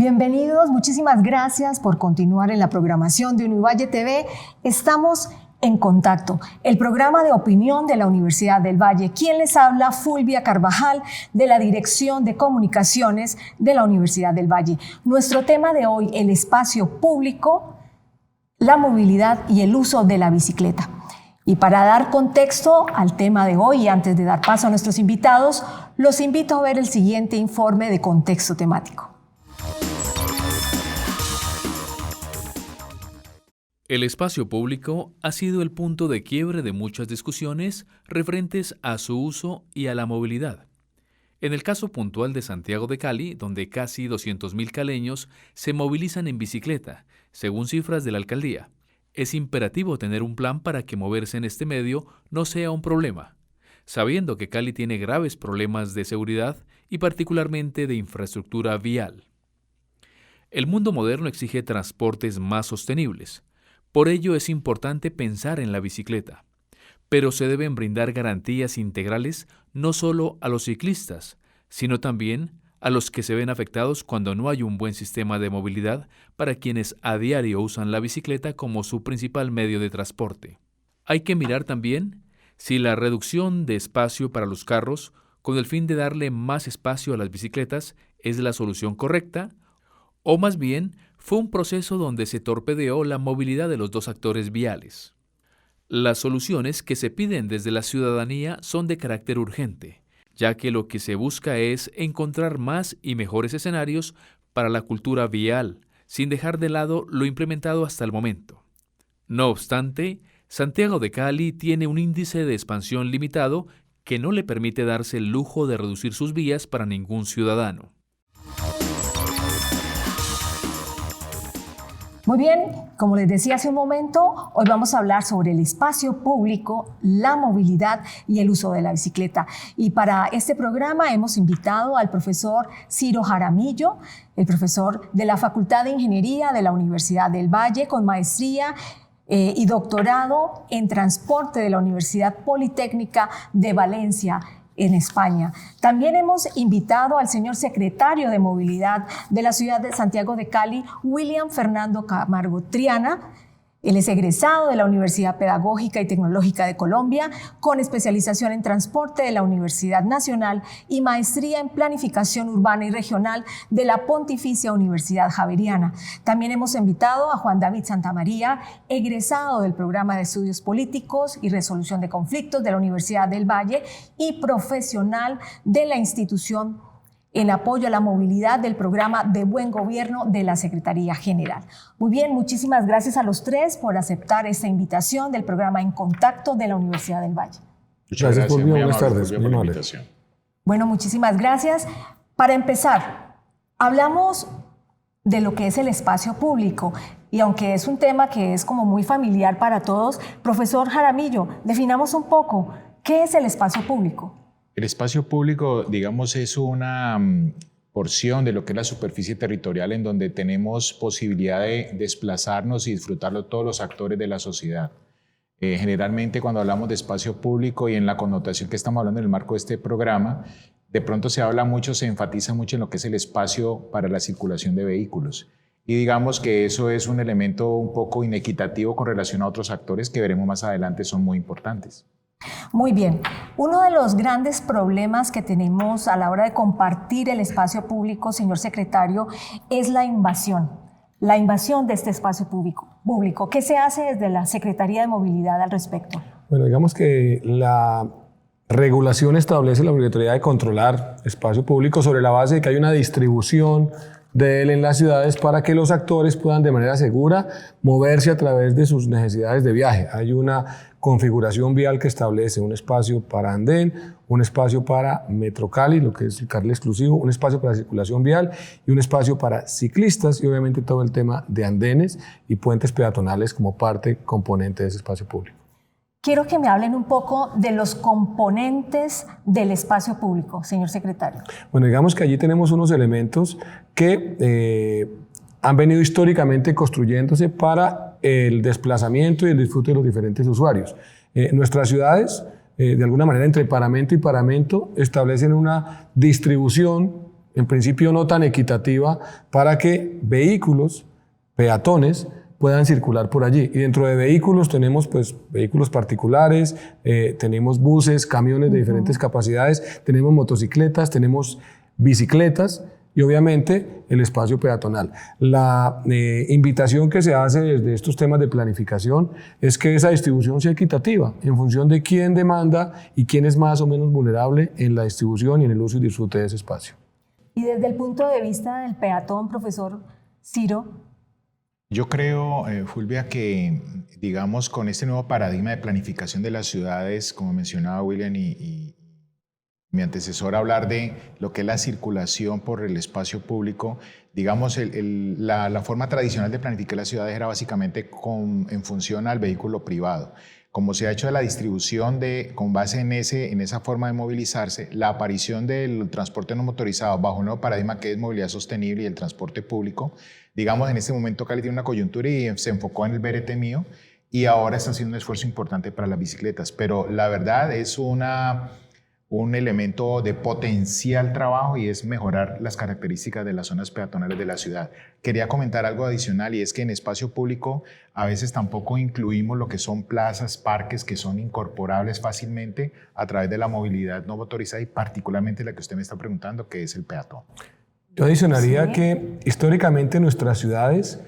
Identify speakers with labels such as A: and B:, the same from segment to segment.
A: Bienvenidos, muchísimas gracias por continuar en la programación de Univalle TV. Estamos en Contacto, el programa de opinión de la Universidad del Valle. ¿Quién les habla? Fulvia Carvajal, de la Dirección de Comunicaciones de la Universidad del Valle. Nuestro tema de hoy, el espacio público, la movilidad y el uso de la bicicleta. Y para dar contexto al tema de hoy y antes de dar paso a nuestros invitados, los invito a ver el siguiente informe de contexto temático.
B: El espacio público ha sido el punto de quiebre de muchas discusiones referentes a su uso y a la movilidad. En el caso puntual de Santiago de Cali, donde casi 200.000 caleños se movilizan en bicicleta, según cifras de la alcaldía, es imperativo tener un plan para que moverse en este medio no sea un problema, sabiendo que Cali tiene graves problemas de seguridad y particularmente de infraestructura vial. El mundo moderno exige transportes más sostenibles. Por ello es importante pensar en la bicicleta, pero se deben brindar garantías integrales no solo a los ciclistas, sino también a los que se ven afectados cuando no hay un buen sistema de movilidad para quienes a diario usan la bicicleta como su principal medio de transporte. Hay que mirar también si la reducción de espacio para los carros, con el fin de darle más espacio a las bicicletas, es la solución correcta, o más bien fue un proceso donde se torpedeó la movilidad de los dos actores viales. Las soluciones que se piden desde la ciudadanía son de carácter urgente, ya que lo que se busca es encontrar más y mejores escenarios para la cultura vial, sin dejar de lado lo implementado hasta el momento. No obstante, Santiago de Cali tiene un índice de expansión limitado que no le permite darse el lujo de reducir sus vías para ningún ciudadano.
A: Muy bien, como les decía hace un momento, hoy vamos a hablar sobre el espacio público, la movilidad y el uso de la bicicleta. Y para este programa hemos invitado al profesor Ciro Jaramillo, el profesor de la Facultad de Ingeniería de la Universidad del Valle, con maestría y doctorado en transporte de la Universidad Politécnica de Valencia, en España. También hemos invitado al señor secretario de Movilidad de la ciudad de Santiago de Cali, William Fernando Camargo Triana. Él es egresado de la Universidad Pedagógica y Tecnológica de Colombia, con especialización en transporte de la Universidad Nacional y maestría en planificación urbana y regional de la Pontificia Universidad Javeriana. También hemos invitado a Juan David Santamaría, egresado del programa de Estudios Políticos y Resolución de Conflictos de la Universidad del Valle y profesional de la institución en apoyo a la movilidad del programa de Buen Gobierno de la Secretaría General. Muy bien, muchísimas gracias a los tres por aceptar esta invitación del programa En Contacto de la Universidad del Valle.
C: Muchas gracias, Fulvia. Buenas tardes. Por la invitación.
A: Bueno, muchísimas gracias. Para empezar, hablamos de lo que es el espacio público y aunque es un tema que es como muy familiar para todos, profesor Jaramillo, definamos un poco, ¿qué es el espacio público?
C: El espacio público, digamos, es una porción de lo que es la superficie territorial en donde tenemos posibilidad de desplazarnos y disfrutarlo todos los actores de la sociedad. Generalmente cuando hablamos de espacio público y en la connotación que estamos hablando en el marco de este programa, de pronto se habla mucho, se enfatiza mucho en lo que es el espacio para la circulación de vehículos. Y digamos que eso es un elemento un poco inequitativo con relación a otros actores que veremos más adelante son muy importantes.
A: Muy bien. Uno de los grandes problemas que tenemos a la hora de compartir el espacio público, señor secretario, es la invasión de este espacio público. ¿Qué se hace desde la Secretaría de Movilidad al respecto?
D: Bueno, digamos que la regulación establece la obligatoriedad de controlar espacio público sobre la base de que hay una distribución de él en las ciudades para que los actores puedan de manera segura moverse a través de sus necesidades de viaje. Hay una configuración vial que establece un espacio para andén, un espacio para Metro Cali, lo que es el carril exclusivo, un espacio para circulación vial y un espacio para ciclistas y obviamente todo el tema de andenes y puentes peatonales como parte componente de ese espacio público.
A: Quiero que me hablen un poco de los componentes del espacio público, señor secretario.
D: Bueno, digamos que allí tenemos unos elementos que han venido históricamente construyéndose para el desplazamiento y el disfrute de los diferentes usuarios. Nuestras ciudades, de alguna manera, entre paramento y paramento, establecen una distribución en principio no tan equitativa, para que vehículos, peatones, puedan circular por allí. Y dentro de vehículos tenemos pues vehículos particulares, tenemos buses, camiones de diferentes capacidades, tenemos motocicletas, tenemos bicicletas y obviamente el espacio peatonal. La invitación que se hace desde estos temas de planificación es que esa distribución sea equitativa en función de quién demanda y quién es más o menos vulnerable en la distribución y en el uso y disfrute de ese espacio.
A: Y desde el punto de vista del peatón, profesor Ciro.
C: Yo creo, Fulvia, que digamos con este nuevo paradigma de planificación de las ciudades, como mencionaba William y mi antecesor, hablar de lo que es la circulación por el espacio público, digamos, la forma tradicional de planificar las ciudades era básicamente en función al vehículo privado. Como se ha hecho de la distribución con base en esa forma de movilizarse, la aparición del transporte no motorizado bajo un nuevo paradigma que es movilidad sostenible y el transporte público, digamos, en este momento Cali tiene una coyuntura y se enfocó en el BRT mío y ahora está haciendo un esfuerzo importante para las bicicletas, pero la verdad es un elemento de potencial trabajo y es mejorar las características de las zonas peatonales de la ciudad. Quería comentar algo adicional y es que en espacio público a veces tampoco incluimos lo que son plazas, parques que son incorporables fácilmente a través de la movilidad no motorizada y particularmente la que usted me está preguntando, que es el peatón.
D: Yo adicionaría que históricamente nuestras ciudades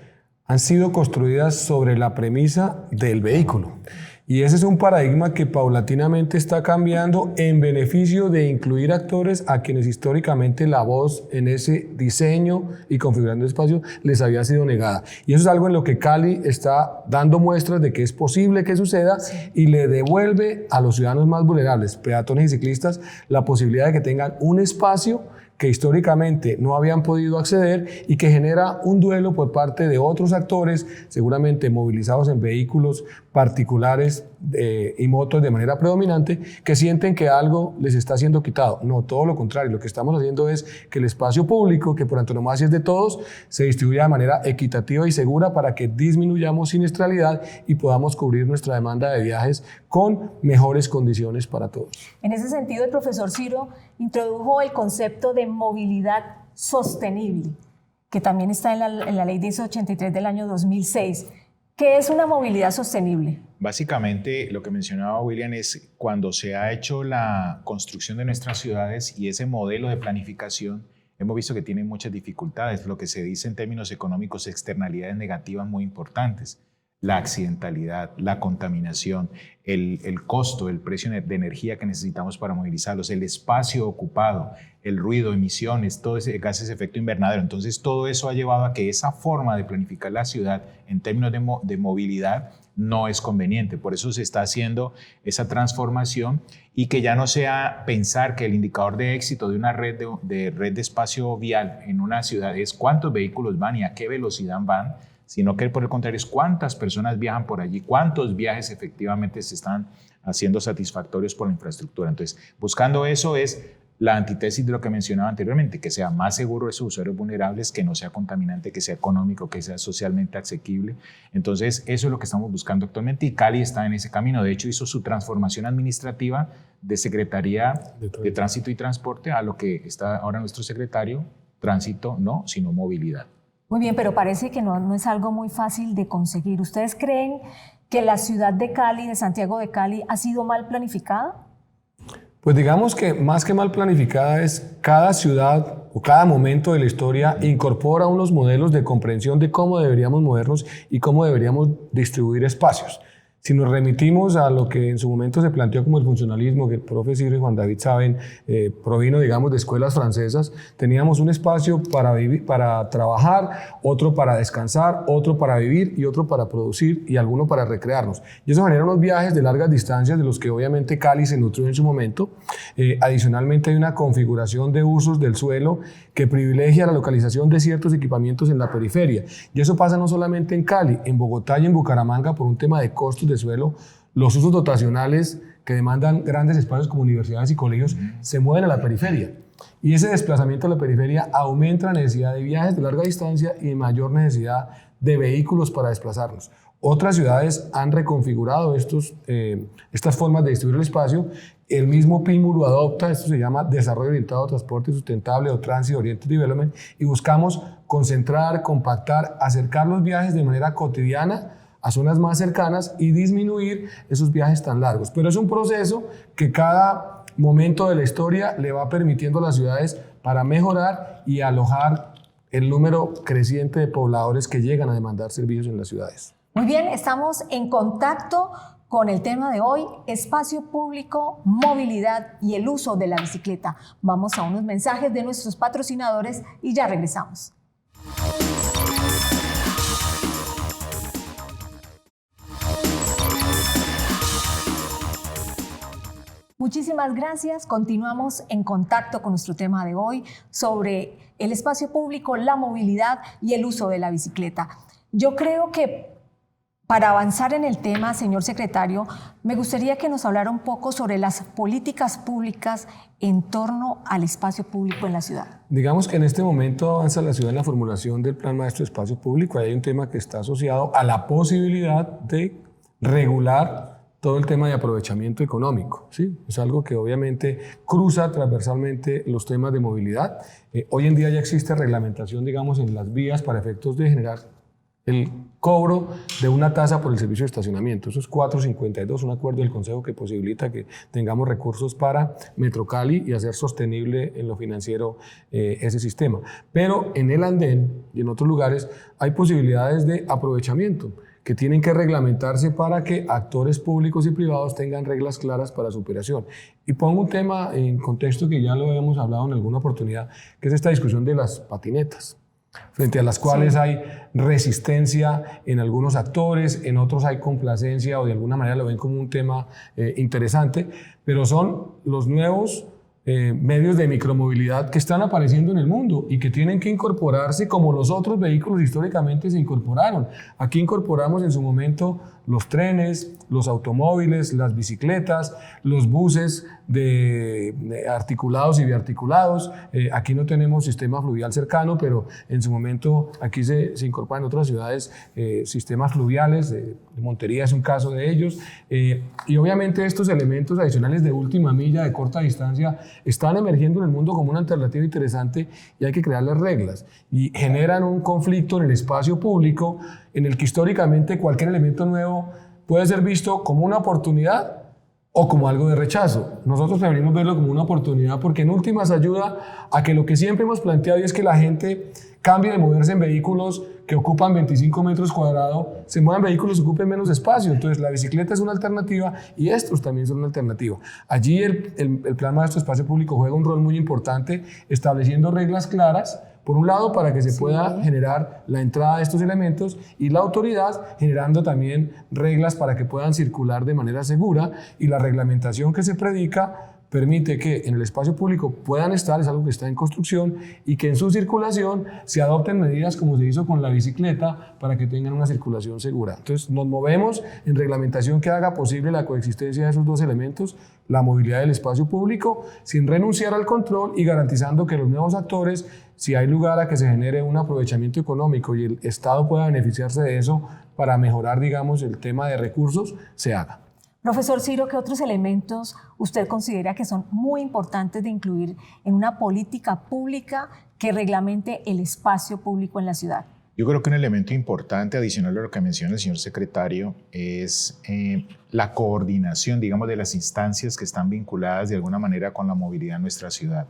D: han sido construidas sobre la premisa del vehículo. Y ese es un paradigma que paulatinamente está cambiando en beneficio de incluir actores a quienes históricamente la voz en ese diseño y configurando espacios les había sido negada. Y eso es algo en lo que Cali está dando muestras de que es posible que suceda y le devuelve a los ciudadanos más vulnerables, peatones y ciclistas, la posibilidad de que tengan un espacio que históricamente no habían podido acceder y que genera un duelo por parte de otros actores, seguramente movilizados en vehículos particulares y motos de manera predominante, que sienten que algo les está siendo quitado. No, todo lo contrario, lo que estamos haciendo es que el espacio público, que por antonomasia es de todos, se distribuya de manera equitativa y segura para que disminuyamos siniestralidad y podamos cubrir nuestra demanda de viajes con mejores condiciones para todos.
A: En ese sentido, el profesor Ciro introdujo el concepto de movilidad sostenible, que también está en la ley 1083 del año 2006. ¿Qué es una movilidad sostenible?
C: Básicamente, lo que mencionaba William es cuando se ha hecho la construcción de nuestras ciudades y ese modelo de planificación, hemos visto que tiene muchas dificultades, lo que se dice en términos económicos, externalidades negativas muy importantes. La accidentalidad, la contaminación, el costo, el precio de energía que necesitamos para movilizarlos, el espacio ocupado, el ruido, emisiones, todo ese gases de efecto invernadero. Entonces, todo eso ha llevado a que esa forma de planificar la ciudad en términos de movilidad no es conveniente. Por eso se está haciendo esa transformación y que ya no sea pensar que el indicador de éxito de una red de espacio vial en una ciudad es cuántos vehículos van y a qué velocidad van, sino que por el contrario es cuántas personas viajan por allí, cuántos viajes efectivamente se están haciendo satisfactorios por la infraestructura. Entonces, buscando eso es la antítesis de lo que mencionaba anteriormente, que sea más seguro esos usuarios vulnerables, que no sea contaminante, que sea económico, que sea socialmente asequible. Entonces, eso es lo que estamos buscando actualmente y Cali está en ese camino. De hecho, hizo su transformación administrativa de Secretaría de Tránsito y Transporte a lo que está ahora nuestro secretario, Tránsito, no, sino Movilidad.
A: Muy bien, pero parece que no es algo muy fácil de conseguir. ¿Ustedes creen que la ciudad de Cali, de Santiago de Cali, ha sido mal planificada?
D: Pues digamos que más que mal planificada es cada ciudad o cada momento de la historia incorpora unos modelos de comprensión de cómo deberíamos movernos y cómo deberíamos distribuir espacios. Si nos remitimos a lo que en su momento se planteó como el funcionalismo, que el profe Ciro y Juan David saben, provino, digamos, de escuelas francesas, teníamos un espacio para vivir, para trabajar, otro para descansar, otro para vivir y otro para producir y alguno para recrearnos. Y eso genera unos viajes de largas distancias de los que obviamente Cali se nutrió en su momento. Adicionalmente hay una configuración de usos del suelo que privilegia la localización de ciertos equipamientos en la periferia. Y eso pasa no solamente en Cali, en Bogotá y en Bucaramanga por un tema de costos de suelo. Los usos dotacionales que demandan grandes espacios como universidades y colegios se mueven a la periferia. Y ese desplazamiento a la periferia aumenta la necesidad de viajes de larga distancia y de mayor necesidad de vehículos para desplazarnos. Otras ciudades han reconfigurado estas formas de distribuir el espacio. El mismo PIMU lo adopta, esto se llama Desarrollo Orientado a Transporte Sustentable o Transit Oriented Development, y buscamos concentrar, compactar, acercar los viajes de manera cotidiana a zonas más cercanas y disminuir esos viajes tan largos. Pero es un proceso que cada momento de la historia le va permitiendo a las ciudades para mejorar y alojar el número creciente de pobladores que llegan a demandar servicios en las ciudades.
A: Muy bien, estamos en contacto con el tema de hoy, espacio público, movilidad y el uso de la bicicleta. Vamos a unos mensajes de nuestros patrocinadores y ya regresamos. Muchísimas gracias. Continuamos en contacto con nuestro tema de hoy sobre el espacio público, la movilidad y el uso de la bicicleta. Yo creo que para avanzar en el tema, señor secretario, me gustaría que nos hablara un poco sobre las políticas públicas en torno al espacio público en la ciudad.
D: Digamos que en este momento avanza la ciudad en la formulación del Plan Maestro de Espacio Público. Hay un tema que está asociado a la posibilidad de regular todo el tema de aprovechamiento económico, ¿sí? Es algo que obviamente cruza transversalmente los temas de movilidad. Hoy en día ya existe reglamentación, digamos, en las vías para efectos de generar el cobro de una tasa por el servicio de estacionamiento. Eso es 452, un acuerdo del Consejo que posibilita que tengamos recursos para Metro Cali y hacer sostenible en lo financiero ese sistema. Pero en el andén y en otros lugares hay posibilidades de aprovechamiento que tienen que reglamentarse para que actores públicos y privados tengan reglas claras para su operación. Y pongo un tema en contexto que ya lo habíamos hablado en alguna oportunidad, que es esta discusión de las patinetas, frente a las cuales hay resistencia en algunos actores, en otros hay complacencia o de alguna manera lo ven como un tema interesante, pero son los nuevos medios de micromovilidad que están apareciendo en el mundo y que tienen que incorporarse como los otros vehículos históricamente se incorporaron. Aquí incorporamos en su momento los trenes, los automóviles, las bicicletas, los buses de articulados y biarticulados. Aquí no tenemos sistema fluvial cercano, pero en su momento aquí se incorporan en otras ciudades sistemas fluviales. Montería es un caso de ellos. Y obviamente estos elementos adicionales de última milla, de corta distancia, están emergiendo en el mundo como una alternativa interesante y hay que crearles reglas. Y generan un conflicto en el espacio público en el que históricamente cualquier elemento nuevo puede ser visto como una oportunidad o como algo de rechazo. Nosotros preferimos verlo como una oportunidad porque en últimas ayuda a que lo que siempre hemos planteado y es que la gente cambie de moverse en vehículos que ocupan 25 metros cuadrados, se muevan vehículos que ocupen menos espacio. Entonces la bicicleta es una alternativa y estos también son una alternativa. Allí el Plan Maestro de Espacio Público juega un rol muy importante estableciendo reglas claras, por un lado, para que se pueda generar la entrada de estos elementos y la autoridad generando también reglas para que puedan circular de manera segura y la reglamentación que se predica permite que en el espacio público puedan estar, es algo que está en construcción, y que en su circulación se adopten medidas como se hizo con la bicicleta para que tengan una circulación segura. Entonces nos movemos en reglamentación que haga posible la coexistencia de esos dos elementos, la movilidad del espacio público, sin renunciar al control y garantizando que los nuevos actores, si hay lugar a que se genere un aprovechamiento económico y el Estado pueda beneficiarse de eso para mejorar, digamos, el tema de recursos, se haga.
A: Profesor Ciro, ¿qué otros elementos usted considera que son muy importantes de incluir en una política pública que reglamente el espacio público en la ciudad?
C: Yo creo que un elemento importante adicional a lo que menciona el señor secretario es la coordinación, digamos, de las instancias que están vinculadas de alguna manera con la movilidad en nuestra ciudad.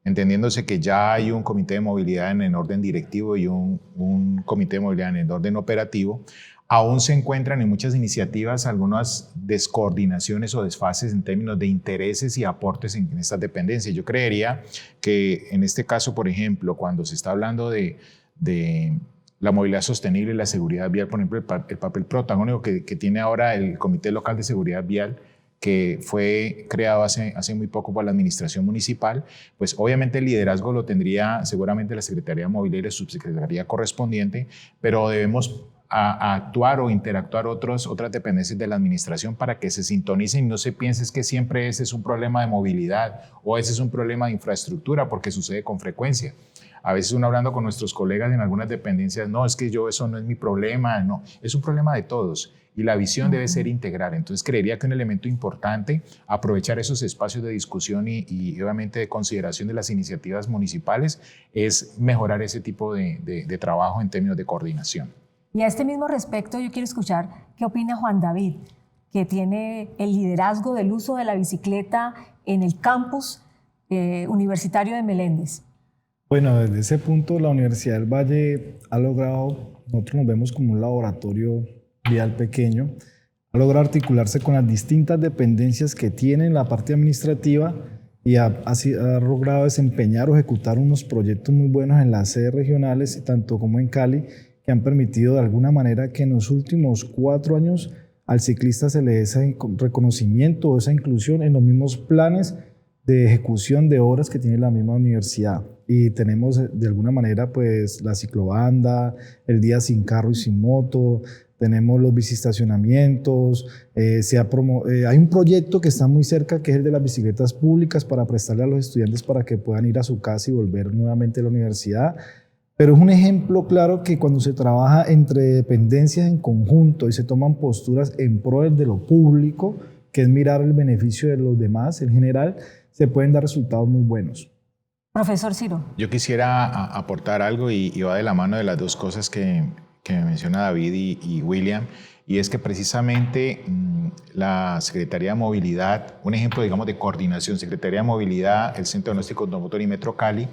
C: Entendiéndose que ya hay un comité de movilidad en el orden directivo y un comité de movilidad en el orden operativo, aún se encuentran en muchas iniciativas algunas descoordinaciones o desfases en términos de intereses y aportes en estas dependencias. Yo creería que en este caso, por ejemplo, cuando se está hablando de la movilidad sostenible y la seguridad vial, por ejemplo, el papel protagónico que tiene ahora el Comité Local de Seguridad Vial, que fue creado hace muy poco por la administración municipal, pues obviamente el liderazgo lo tendría seguramente la Secretaría de Movilidad y la subsecretaría correspondiente, pero debemos a actuar o interactuar otras dependencias de la administración para que se sintonicen y no se piense que siempre ese es un problema de movilidad o ese es un problema de infraestructura, porque sucede con frecuencia. A veces uno hablando con nuestros colegas en algunas dependencias, no, es que eso no es mi problema, no, es un problema de todos. Y la visión debe ser integral. Entonces, creería que un elemento importante, aprovechar esos espacios de discusión y obviamente de consideración de las iniciativas municipales, es mejorar ese tipo de trabajo en términos de coordinación.
A: Y a este mismo respecto, yo quiero escuchar qué opina Juan David, que tiene el liderazgo del uso de la bicicleta en el campus universitario de Meléndez.
E: Bueno, desde ese punto la Universidad del Valle ha logrado, nosotros nos vemos como un laboratorio vial pequeño, ha logrado articularse con las distintas dependencias que tiene en la parte administrativa y ha logrado desempeñar o ejecutar unos proyectos muy buenos en las sedes regionales, tanto como en Cali, que han permitido de alguna manera que en los últimos 4 años al ciclista se le dé ese reconocimiento o esa inclusión en los mismos planes de ejecución de obras que tiene la misma universidad. Y tenemos de alguna manera pues la ciclobanda, el día sin carro y sin moto, tenemos los biciestacionamientos, hay un proyecto que está muy cerca que es el de las bicicletas públicas para prestarle a los estudiantes para que puedan ir a su casa y volver nuevamente a la universidad. Pero es un ejemplo claro que cuando se trabaja entre dependencias en conjunto y se toman posturas en pro de lo público, que es mirar el beneficio de los demás en general, se pueden dar resultados muy buenos.
A: Profesor Ciro.
C: Yo quisiera aportar algo y va de la mano de las dos cosas que menciona David y William, y es que precisamente la Secretaría de Movilidad, un ejemplo digamos de coordinación, Secretaría de Movilidad, el Centro de Diagnóstico Automotor y Metro Cali,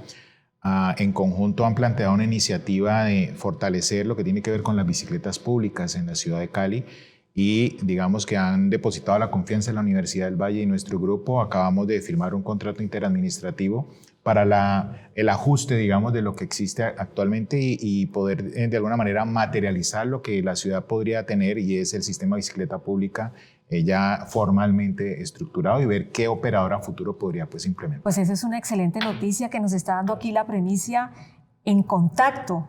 C: en conjunto han planteado una iniciativa de fortalecer lo que tiene que ver con las bicicletas públicas en la ciudad de Cali y digamos que han depositado la confianza en la Universidad del Valle y nuestro grupo. Acabamos de firmar un contrato interadministrativo para el ajuste, digamos, de lo que existe actualmente y poder de alguna manera materializar lo que la ciudad podría tener y es el sistema de bicicleta pública ya formalmente estructurado y ver qué operador a futuro podría pues implementar.
A: Pues esa es una excelente noticia que nos está dando aquí la premisa en contacto.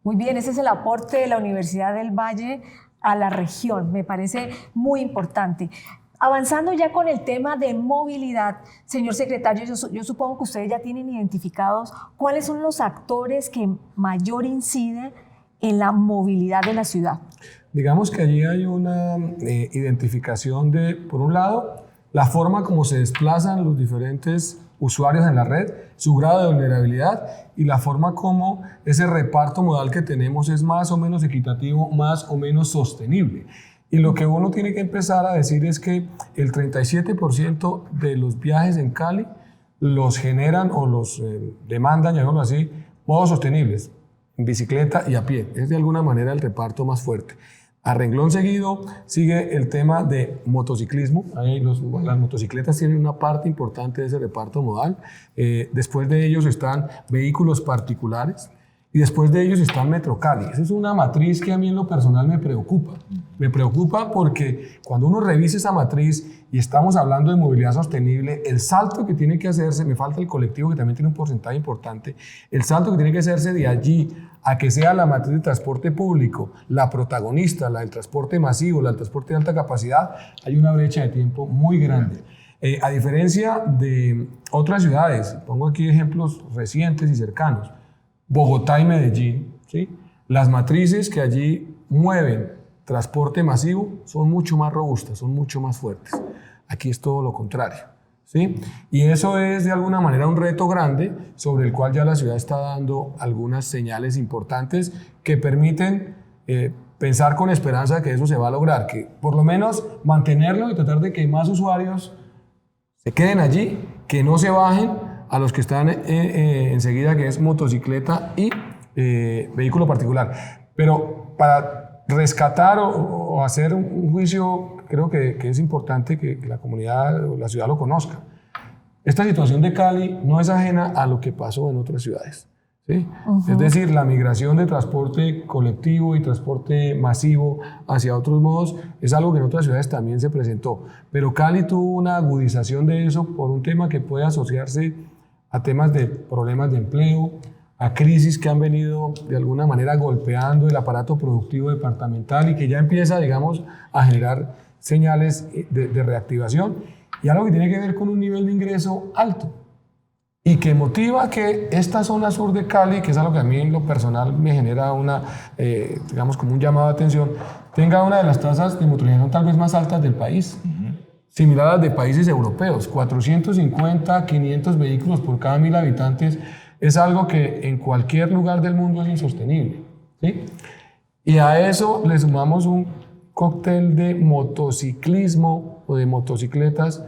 A: Muy bien, ese es el aporte de la Universidad del Valle a la región, me parece muy importante. Avanzando ya con el tema de movilidad, señor secretario, yo supongo que ustedes ya tienen identificados cuáles son los actores que mayor inciden en la movilidad de la ciudad.
D: Digamos que allí hay una identificación de, por un lado, la forma como se desplazan los diferentes usuarios en la red, su grado de vulnerabilidad y la forma como ese reparto modal que tenemos es más o menos equitativo, más o menos sostenible. Y lo que uno tiene que empezar a decir es que el 37% de los viajes en Cali los generan o los demandan, llamémoslo así, modos sostenibles, en bicicleta y a pie. Es de alguna manera el reparto más fuerte. A renglón seguido sigue el tema de motociclismo. Ahí las motocicletas tienen una parte importante de ese reparto modal. Después de ellos están vehículos particulares y después de ellos están Metro Cali. Esa es una matriz que a mí en lo personal me preocupa. Me preocupa porque cuando uno revisa esa matriz y estamos hablando de movilidad sostenible, el salto que tiene que hacerse, me falta el colectivo que también tiene un porcentaje importante, el salto que tiene que hacerse de allí a que sea la matriz de transporte público, la protagonista, la del transporte masivo, la del transporte de alta capacidad, hay una brecha de tiempo muy grande. A diferencia de otras ciudades, pongo aquí ejemplos recientes y cercanos, Bogotá y Medellín, ¿sí? Las matrices que allí mueven transporte masivo son mucho más robustas, son mucho más fuertes. Aquí es todo lo contrario, ¿sí? Y eso es de alguna manera un reto grande sobre el cual ya la ciudad está dando algunas señales importantes que permiten pensar con esperanza que eso se va a lograr, que por lo menos mantenerlo y tratar de que más usuarios se queden allí, que no se bajen a los que están enseguida, que es motocicleta y vehículo particular. Pero para rescatar o hacer un juicio, creo que es importante que la comunidad o la ciudad lo conozca. Esta situación de Cali no es ajena a lo que pasó en otras ciudades, ¿sí? Es decir, la migración de transporte colectivo y transporte masivo hacia otros modos es algo que en otras ciudades también se presentó. Pero Cali tuvo una agudización de eso por un tema que puede asociarse a temas de problemas de empleo, a crisis que han venido de alguna manera golpeando el aparato productivo departamental y que ya empieza, digamos, a generar señales de reactivación y algo que tiene que ver con un nivel de ingreso alto. y que motiva que esta zona sur de Cali, que es algo que a mí en lo personal me genera digamos como un llamado de atención, tenga una de las tasas de motorización tal vez más altas del país, similar a las de países europeos. 450, 500 vehículos por cada 1000 habitantes es algo que en cualquier lugar del mundo es insostenible, ¿sí? Y a eso le sumamos un cóctel de motociclismo o de motocicletas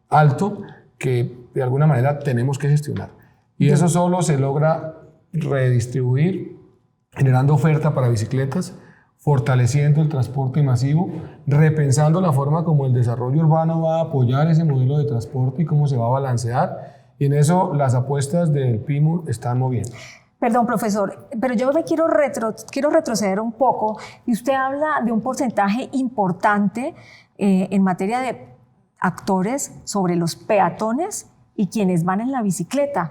D: alto que de alguna manera tenemos que gestionar. Y eso solo se logra redistribuir, generando oferta para bicicletas, fortaleciendo el transporte masivo, repensando la forma como el desarrollo urbano va a apoyar ese modelo de transporte y cómo se va a balancear. Y en eso las apuestas del PIMU están moviendo.
A: Perdón, profesor, pero yo me quiero retroceder un poco y usted habla de un porcentaje importante en materia de actores sobre los peatones y quienes van en la bicicleta.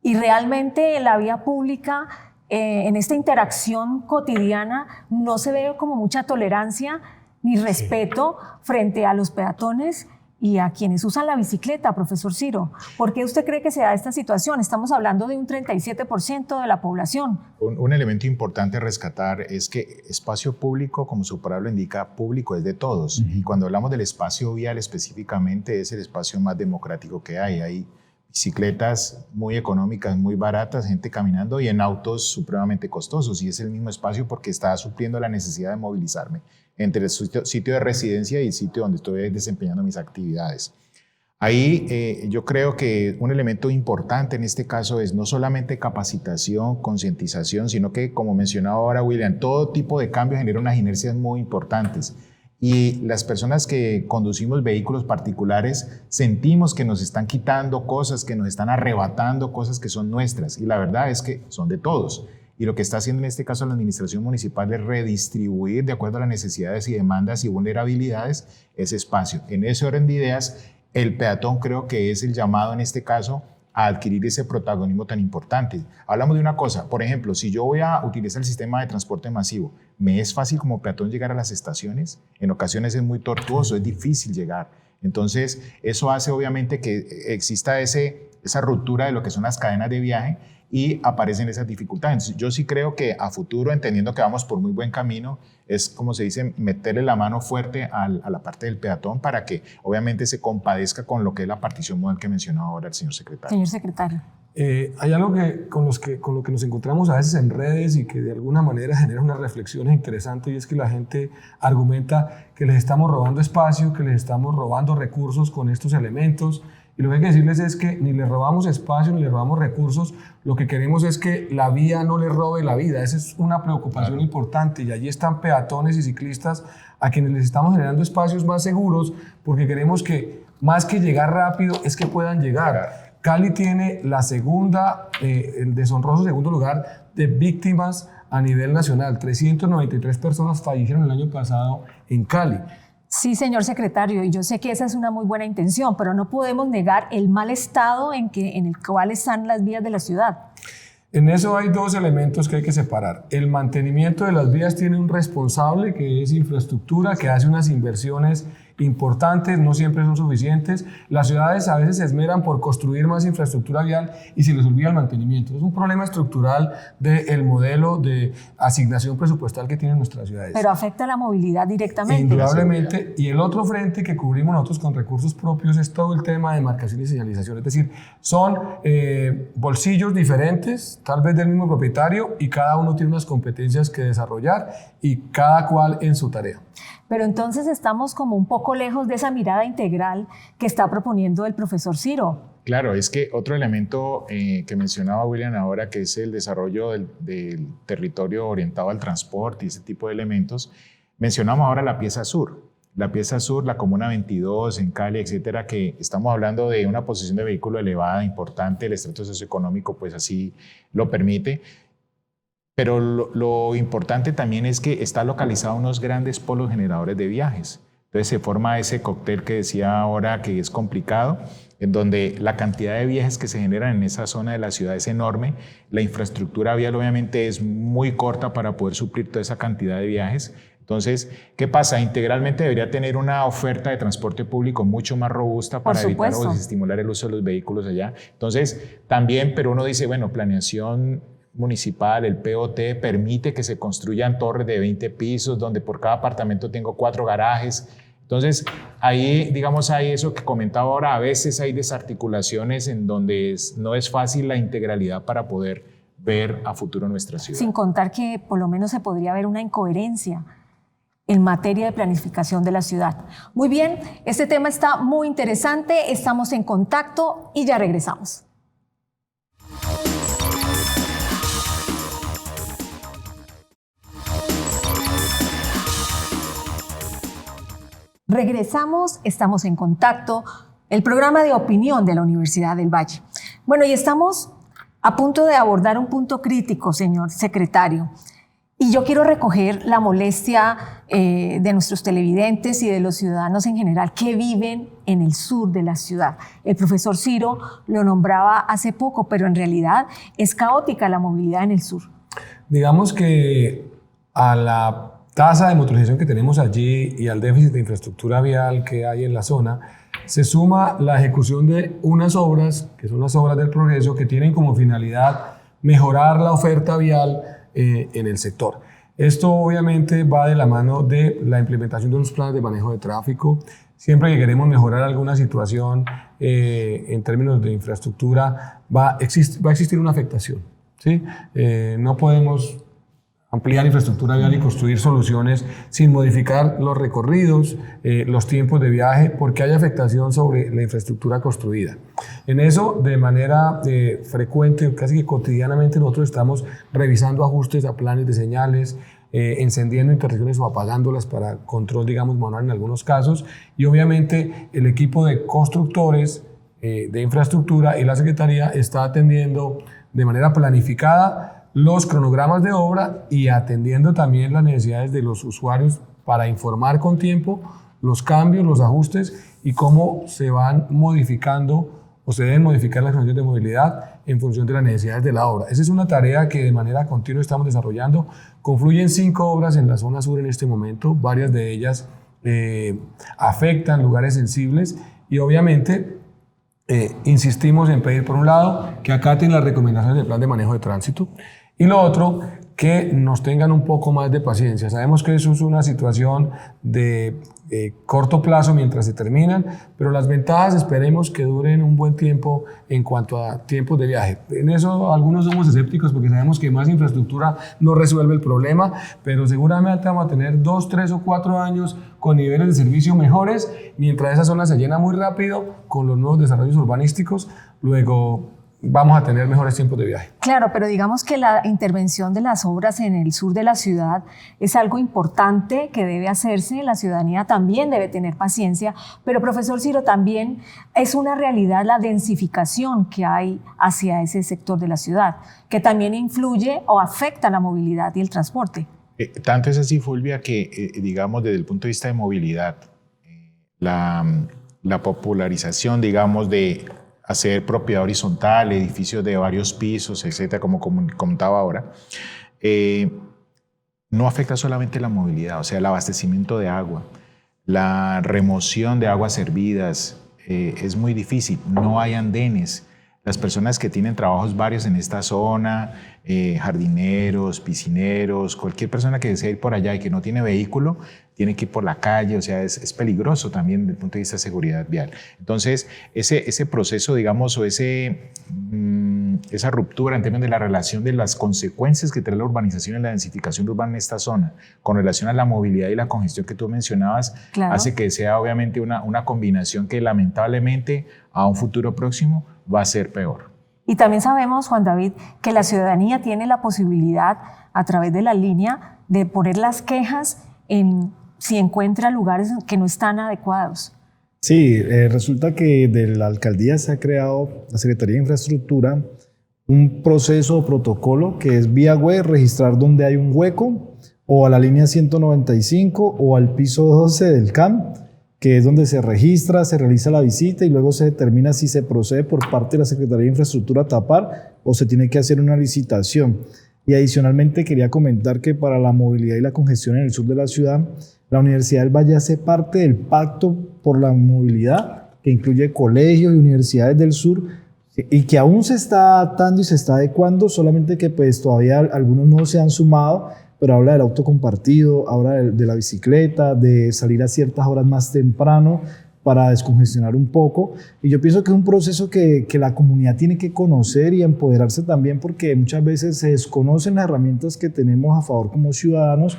A: Y realmente en la vía pública, en esta interacción cotidiana, no se ve como mucha tolerancia ni respeto frente a los peatones y a quienes usan la bicicleta, profesor Ciro. ¿Por qué usted cree que se da esta situación? Estamos hablando de un 37% de la población.
C: Un elemento importante a rescatar es que espacio público, como su palabra lo indica, público es de todos. Y cuando hablamos del espacio vial específicamente, es el espacio más democrático que hay. Hay bicicletas muy económicas, muy baratas, gente caminando y en autos supremamente costosos. Y es el mismo espacio porque está supliendo la necesidad de movilizarme entre el sitio de residencia y el sitio donde estoy desempeñando mis actividades. Ahí yo creo que un elemento importante en este caso es no solamente capacitación, concientización, sino que, como mencionaba ahora William, todo tipo de cambio genera unas inercias muy importantes. Y las personas que conducimos vehículos particulares sentimos que nos están quitando cosas, que nos están arrebatando cosas que son nuestras. Y la verdad es que son de todos. Y lo que está haciendo en este caso la administración municipal es redistribuir de acuerdo a las necesidades y demandas y vulnerabilidades ese espacio. En ese orden de ideas, el peatón creo que es el llamado en este caso a adquirir ese protagonismo tan importante. Hablamos de una cosa, por ejemplo, si yo voy a utilizar el sistema de transporte masivo, ¿me es fácil como peatón llegar a las estaciones? En ocasiones es muy tortuoso, es difícil llegar. Entonces, eso hace obviamente que exista esa ruptura de lo que son las cadenas de viaje y aparecen esas dificultades. Yo sí creo que a futuro, entendiendo que vamos por muy buen camino, es, como se dice, meterle la mano fuerte a la parte del peatón para que obviamente se compadezca con lo que es la partición modal que mencionaba ahora el señor secretario.
A: Señor secretario.
D: Hay algo con lo que nos encontramos a veces en redes y que de alguna manera genera unas reflexiones interesantes, y es que la gente argumenta que les estamos robando espacio, que les estamos robando recursos con estos elementos. Y lo que hay que decirles es que ni les robamos espacio, ni les robamos recursos. Lo que queremos es que la vía no les robe la vida. Esa es una preocupación importante. Y allí están peatones y ciclistas a quienes les estamos generando espacios más seguros, porque queremos que, más que llegar rápido, es que puedan llegar. Cali tiene el deshonroso segundo lugar de víctimas a nivel nacional. 393 personas fallecieron el año pasado en Cali.
A: Sí, señor secretario, y yo sé que esa es una muy buena intención, pero no podemos negar el mal estado en el cual están las vías de la ciudad.
D: En eso hay dos elementos que hay que separar. El mantenimiento de las vías tiene un responsable, que es infraestructura, que hace unas inversiones importantes, no siempre son suficientes. Las ciudades a veces se esmeran por construir más infraestructura vial y se les olvida el mantenimiento. Es un problema estructural del modelo de asignación presupuestal que tienen nuestras ciudades.
A: Pero afecta la movilidad directamente.
D: Indudablemente. Y el otro frente que cubrimos nosotros con recursos propios es todo el tema de marcación y señalización. Es decir, son bolsillos diferentes, tal vez del mismo propietario, y cada uno tiene unas competencias que desarrollar y cada cual en su tarea.
A: Pero entonces estamos como un poco lejos de esa mirada integral que está proponiendo el profesor Ciro.
C: Claro, es que otro elemento que mencionaba William ahora, que es el desarrollo del territorio orientado al transporte y ese tipo de elementos, mencionamos ahora la pieza sur. La pieza sur, la Comuna 22 en Cali, etcétera, que estamos hablando de una posición de vehículo elevada, importante, el estrato socioeconómico pues así lo permite. Pero lo importante también es que está localizado unos grandes polos generadores de viajes. Entonces se forma ese cóctel que decía ahora que es complicado, en donde la cantidad de viajes que se generan en esa zona de la ciudad es enorme. La infraestructura vial obviamente es muy corta para poder suplir toda esa cantidad de viajes. Entonces, ¿qué pasa? Integralmente debería tener una oferta de transporte público mucho más robusta para evitar o desestimular el uso de los vehículos allá. Entonces, también, pero uno dice, bueno, planeación municipal, el POT, permite que se construyan torres de 20 pisos, donde por cada apartamento tengo 4 garajes. Entonces, ahí, digamos, hay eso que comentaba ahora, a veces hay desarticulaciones en donde no es fácil la integralidad para poder ver a futuro nuestra ciudad.
A: Sin contar que por lo menos se podría ver una incoherencia en materia de planificación de la ciudad. Muy bien, este tema está muy interesante, estamos en contacto y ya regresamos. Regresamos, estamos en contacto, el programa de opinión de la Universidad del Valle. Bueno, y estamos a punto de abordar un punto crítico, señor secretario. Y yo quiero recoger la molestia de nuestros televidentes y de los ciudadanos en general que viven en el sur de la ciudad. El profesor Ciro lo nombraba hace poco, pero en realidad es caótica la movilidad en el sur.
D: Digamos que a la tasa de motorización que tenemos allí y al déficit de infraestructura vial que hay en la zona, se suma la ejecución de unas obras, que son las obras del progreso, que tienen como finalidad mejorar la oferta vial en el sector. Esto obviamente va de la mano de la implementación de unos planes de manejo de tráfico. Siempre que queremos mejorar alguna situación en términos de infraestructura, va a existir una afectación, ¿sí? No podemos ampliar infraestructura vial y construir soluciones sin modificar los recorridos, los tiempos de viaje, porque hay afectación sobre la infraestructura construida. En eso, de manera frecuente, casi que cotidianamente, nosotros estamos revisando ajustes a planes de señales, encendiendo intersecciones o apagándolas para control, digamos, manual en algunos casos, y obviamente el equipo de constructores de infraestructura y la Secretaría está atendiendo de manera planificada los cronogramas de obra y atendiendo también las necesidades de los usuarios para informar con tiempo los cambios, los ajustes y cómo se van modificando o se deben modificar las condiciones de movilidad en función de las necesidades de la obra. Esa es una tarea que de manera continua estamos desarrollando. Confluyen 5 obras en la zona sur en este momento, varias de ellas afectan lugares sensibles y obviamente insistimos en pedir, por un lado, que acaten las recomendaciones del plan de manejo de tránsito y lo otro, que nos tengan un poco más de paciencia. Sabemos que eso es una situación de corto plazo mientras se terminan, pero las ventajas esperemos que duren un buen tiempo en cuanto a tiempos de viaje. En eso algunos somos escépticos porque sabemos que más infraestructura no resuelve el problema, pero seguramente vamos a tener 2, 3 o 4 años con niveles de servicio mejores, mientras esa zona se llena muy rápido con los nuevos desarrollos urbanísticos, luego vamos a tener mejores tiempos de viaje.
A: Claro, pero digamos que la intervención de las obras en el sur de la ciudad es algo importante que debe hacerse, la ciudadanía también debe tener paciencia, pero profesor Ciro, también es una realidad la densificación que hay hacia ese sector de la ciudad, que también influye o afecta la movilidad y el transporte.
C: Tanto es así, Fulvia, que digamos desde el punto de vista de movilidad, la popularización, digamos, de hacer propiedad horizontal, edificios de varios pisos, etcétera, como comentaba ahora, no afecta solamente la movilidad, o sea, el abastecimiento de agua, la remoción de aguas servidas, es muy difícil, no hay andenes. Las personas que tienen trabajos varios en esta zona, jardineros, piscineros, cualquier persona que desee ir por allá y que no tiene vehículo, tiene que ir por la calle, o sea, es peligroso también desde el punto de vista de seguridad vial. Entonces, ese proceso, digamos, o esa ruptura en términos de la relación de las consecuencias que trae la urbanización y la densificación urbana en esta zona, con relación a la movilidad y la congestión que tú mencionabas, claro, hace que sea obviamente una combinación que lamentablemente a un futuro próximo va a ser peor.
A: Y también sabemos, Juan David, que la ciudadanía tiene la posibilidad, a través de la línea, de poner las quejas si encuentra lugares que no están adecuados.
E: Sí, resulta que de la alcaldía se ha creado, la Secretaría de Infraestructura, un proceso o protocolo que es vía web registrar donde hay un hueco o a la línea 195 o al piso 12 del CAM, que es donde se registra, se realiza la visita y luego se determina si se procede por parte de la Secretaría de Infraestructura a tapar o se tiene que hacer una licitación. Y adicionalmente quería comentar que para la movilidad y la congestión en el sur de la ciudad, la Universidad del Valle hace parte del Pacto por la Movilidad, que incluye colegios y universidades del sur, y que aún se está adaptando y se está adecuando, solamente que pues todavía algunos no se han sumado, pero habla del auto compartido, habla de la bicicleta, de salir a ciertas horas más temprano para descongestionar un poco. Y yo pienso que es un proceso que la comunidad tiene que conocer y empoderarse también, porque muchas veces se desconocen las herramientas que tenemos a favor como ciudadanos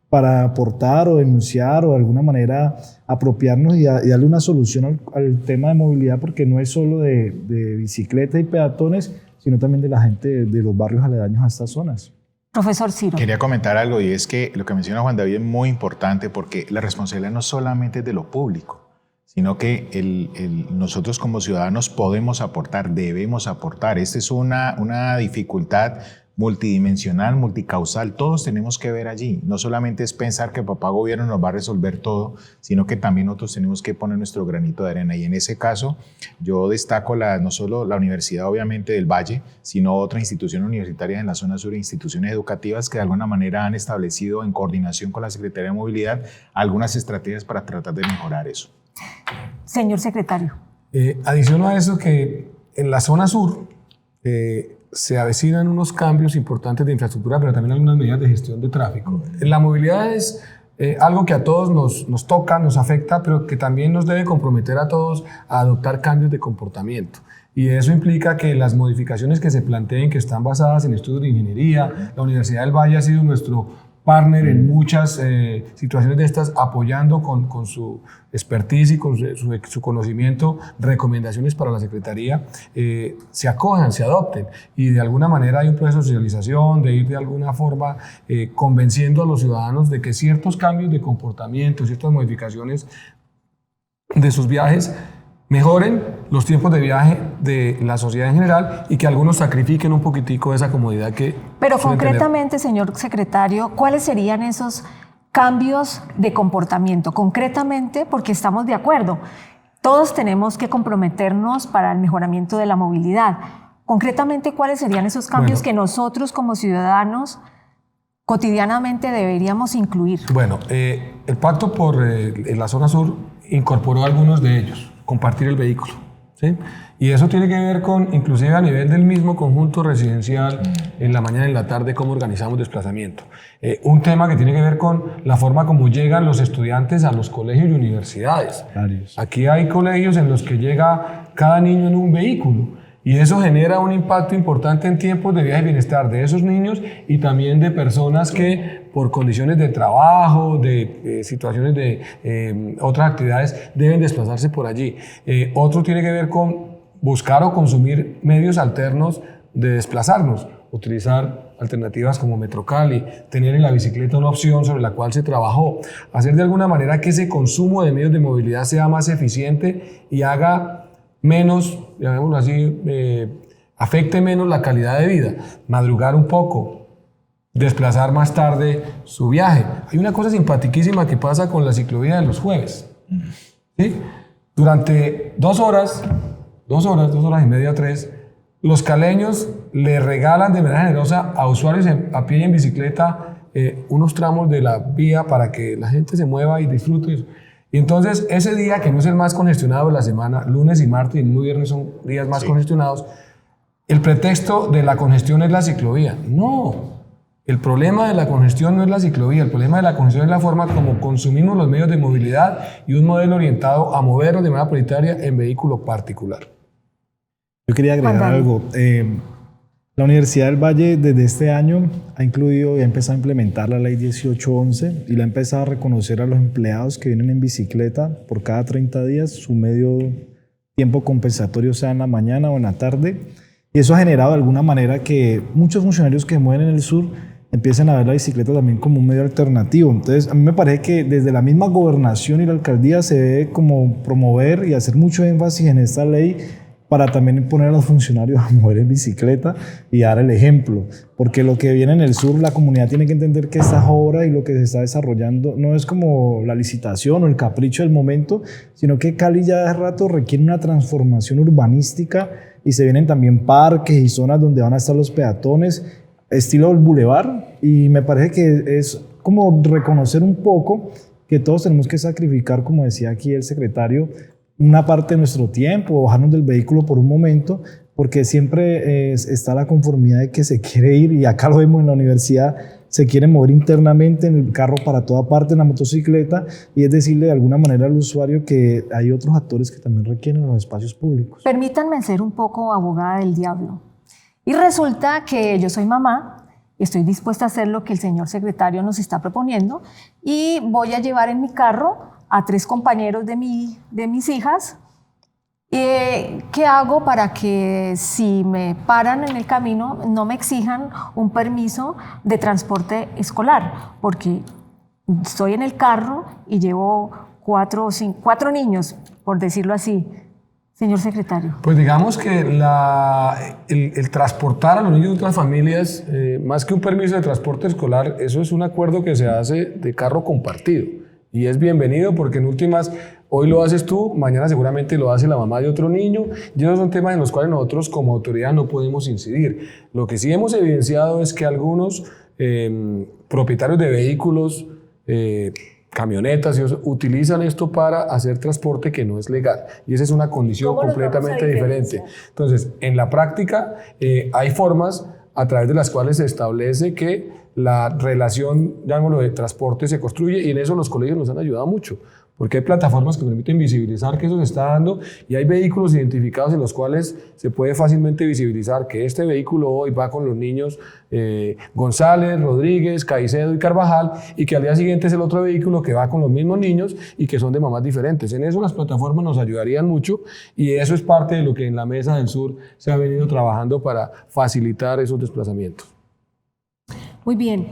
E: para aportar o denunciar o de alguna manera apropiarnos y darle una solución al tema de movilidad, porque no es solo de bicicletas y peatones, sino también de la gente de los barrios aledaños a estas zonas.
A: Profesor Ciro.
C: Quería comentar algo, y es que lo que menciona Juan David es muy importante, porque la responsabilidad no solamente es de lo público, sino que nosotros como ciudadanos podemos aportar, debemos aportar. Esta es una dificultad multidimensional, multicausal. Todos tenemos que ver allí. No solamente es pensar que papá gobierno nos va a resolver todo, sino que también nosotros tenemos que poner nuestro granito de arena. Y en ese caso, yo destaco no solo la Universidad, obviamente, del Valle, sino otras instituciones universitarias en la zona sur e instituciones educativas que de alguna manera han establecido, en coordinación con la Secretaría de Movilidad, algunas estrategias para tratar de mejorar eso.
A: Señor secretario.
D: Adiciono a eso que en la zona sur se avecinan unos cambios importantes de infraestructura, pero también algunas medidas de gestión de tráfico. La movilidad es algo que a todos nos toca, nos afecta, pero que también nos debe comprometer a todos a adoptar cambios de comportamiento. Y eso implica que las modificaciones que se planteen, que están basadas en estudios de ingeniería, la Universidad del Valle ha sido nuestro partner en muchas situaciones de estas, apoyando con su expertise y con su conocimiento, recomendaciones para la Secretaría, se acojan, se adopten, y de alguna manera hay un proceso de socialización, de ir de alguna forma convenciendo a los ciudadanos de que ciertos cambios de comportamiento, ciertas modificaciones de sus viajes mejoren los tiempos de viaje de la sociedad en general, y que algunos sacrifiquen un poquitico esa comodidad que
A: Pero concretamente, señor secretario, ¿cuáles serían esos cambios de comportamiento? Concretamente, porque estamos de acuerdo, todos tenemos que comprometernos para el mejoramiento de la movilidad. Concretamente, ¿cuáles serían esos cambios que nosotros como ciudadanos cotidianamente deberíamos incluir?
D: Bueno, el Pacto por la zona sur incorporó algunos de ellos. Compartir el vehículo, ¿sí? Y eso tiene que ver con, inclusive a nivel del mismo conjunto residencial, en la mañana y en la tarde, cómo organizamos desplazamiento. Un tema que tiene que ver con la forma como llegan los estudiantes a los colegios y universidades. Aquí hay colegios en los que llega cada niño en un vehículo, y eso genera un impacto importante en tiempos de viaje y bienestar de esos niños, y también de personas que por condiciones de trabajo, de situaciones de otras actividades, deben desplazarse por allí. Otro tiene que ver con buscar o consumir medios alternos de desplazarnos, utilizar alternativas como Metrocali, tener en la bicicleta una opción sobre la cual se trabajó, hacer de alguna manera que ese consumo de medios de movilidad sea más eficiente y haga menos, llamémoslo así, afecte menos la calidad de vida. Madrugar un poco, desplazar más tarde su viaje. Hay una cosa simpaticísima que pasa con la ciclovía de los jueves, ¿sí? Durante 2 horas y media, 3, los caleños le regalan de manera generosa a usuarios a pie y en bicicleta unos tramos de la vía para que la gente se mueva y disfrute. Y entonces ese día, que no es el más congestionado de la semana, lunes y martes y el mismo viernes son días más congestionados, el pretexto de la congestión es la ciclovía. No, el problema de la congestión no es la ciclovía, el problema de la congestión es la forma como consumimos los medios de movilidad y un modelo orientado a movernos de manera prioritaria en vehículo particular.
E: Yo quería agregar algo. La Universidad del Valle desde este año ha incluido y ha empezado a implementar la ley 1811 y la ha empezado a reconocer a los empleados que vienen en bicicleta por cada 30 días su medio tiempo compensatorio, sea en la mañana o en la tarde. Y eso ha generado de alguna manera que muchos funcionarios que se mueven en el sur empiecen a ver la bicicleta también como un medio alternativo. Entonces, a mí me parece que desde la misma gobernación y la alcaldía se debe como promover y hacer mucho énfasis en esta ley para también poner a los funcionarios a mover en bicicleta y dar el ejemplo. Porque lo que viene en el sur, la comunidad tiene que entender que estas obras y lo que se está desarrollando no es como la licitación o el capricho del momento, sino que Cali ya de rato requiere una transformación urbanística y se vienen también parques y zonas donde van a estar los peatones. estilo el bulevar, y me parece que es como reconocer un poco que todos tenemos que sacrificar, como decía aquí el secretario, una parte de nuestro tiempo, bajarnos del vehículo por un momento, porque siempre está la conformidad de que se quiere ir, y acá lo vemos en la universidad, se quiere mover internamente en el carro para toda parte, en la motocicleta, y es decirle de alguna manera al usuario que hay otros actores que también requieren los espacios públicos.
A: Permítanme ser un poco abogada del diablo. Y resulta que yo soy mamá y estoy dispuesta a hacer lo que el señor secretario nos está proponiendo, y voy a llevar en mi carro a 3 compañeros de mis hijas. ¿Qué hago para que si me paran en el camino no me exijan un permiso de transporte escolar? Porque estoy en el carro y llevo 4 niños, por decirlo así. Señor secretario.
D: Pues digamos que el transportar a los niños de otras familias, más que un permiso de transporte escolar, eso es un acuerdo que se hace de carro compartido. Y es bienvenido porque en últimas, hoy lo haces tú, mañana seguramente lo hace la mamá de otro niño, y esos son temas en los cuales nosotros como autoridad no podemos incidir. Lo que sí hemos evidenciado es que algunos propietarios de vehículos, camionetas, utilizan esto para hacer transporte que no es legal, y esa es una condición completamente diferente. Entonces, en la práctica hay formas a través de las cuales se establece que la relación, llamémoslo, de transporte se construye, y en eso los colegios nos han ayudado mucho, porque hay plataformas que permiten visibilizar que eso se está dando, y hay vehículos identificados en los cuales se puede fácilmente visibilizar que este vehículo hoy va con los niños González, Rodríguez, Caicedo y Carvajal, y que al día siguiente es el otro vehículo que va con los mismos niños y que son de mamás diferentes. En eso las plataformas nos ayudarían mucho, y eso es parte de lo que en la Mesa del Sur se ha venido trabajando para facilitar esos desplazamientos.
A: Muy bien.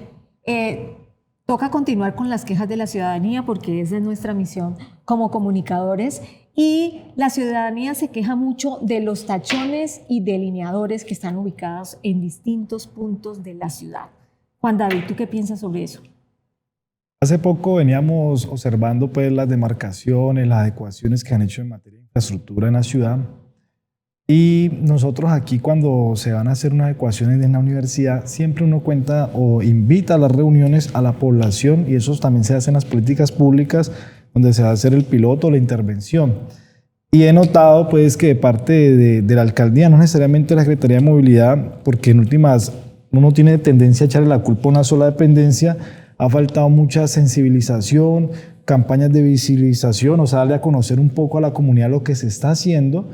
A: Toca continuar con las quejas de la ciudadanía, porque esa es nuestra misión como comunicadores, y la ciudadanía se queja mucho de los tachones y delineadores que están ubicados en distintos puntos de la ciudad. Juan David, ¿tú qué piensas sobre eso?
E: Hace poco veníamos observando pues las demarcaciones, las adecuaciones que han hecho en materia de infraestructura en la ciudad. Y nosotros aquí, cuando se van a hacer unas adecuaciones en la universidad, siempre uno cuenta o invita a las reuniones a la población, y eso también se hace en las políticas públicas, donde se va a hacer el piloto o la intervención. Y he notado pues que de parte de la alcaldía, no necesariamente de la Secretaría de Movilidad, porque en últimas uno tiene tendencia a echarle la culpa a una sola dependencia, ha faltado mucha sensibilización, campañas de visibilización, o sea, darle a conocer un poco a la comunidad lo que se está haciendo.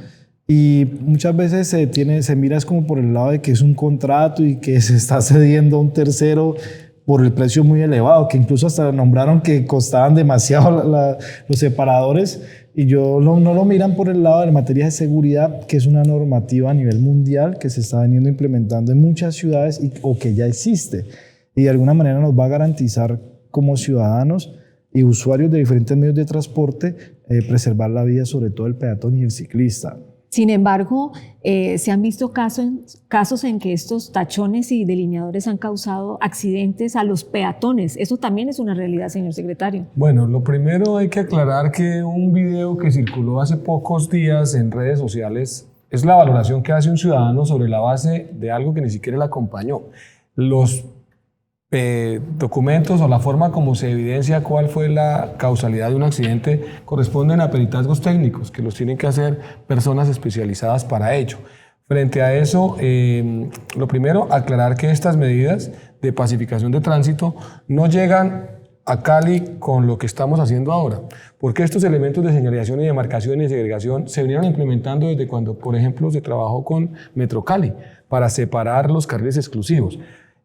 E: Y muchas veces se mira es como por el lado de que es un contrato y que se está cediendo a un tercero por el precio muy elevado, que incluso hasta nombraron que costaban demasiado los separadores, y no lo miran por el lado de la materia de seguridad, que es una normativa a nivel mundial que se está veniendo implementando en muchas ciudades o que ya existe, y de alguna manera nos va a garantizar como ciudadanos y usuarios de diferentes medios de transporte preservar la vida, sobre todo el peatón y el ciclista.
A: Sin embargo, se han visto casos en que estos tachones y delineadores han causado accidentes a los peatones. Eso también es una realidad, señor secretario.
D: Bueno, lo primero hay que aclarar que un video que circuló hace pocos días en redes sociales es la valoración que hace un ciudadano sobre la base de algo que ni siquiera le acompañó. Los documentos o la forma como se evidencia cuál fue la causalidad de un accidente corresponden a peritazgos técnicos que los tienen que hacer personas especializadas para ello. Frente a eso, lo primero, aclarar que estas medidas de pacificación de tránsito no llegan a Cali con lo que estamos haciendo ahora, porque estos elementos de señalización y demarcación y segregación se vinieron implementando desde cuando, por ejemplo, se trabajó con Metro Cali para separar los carriles exclusivos.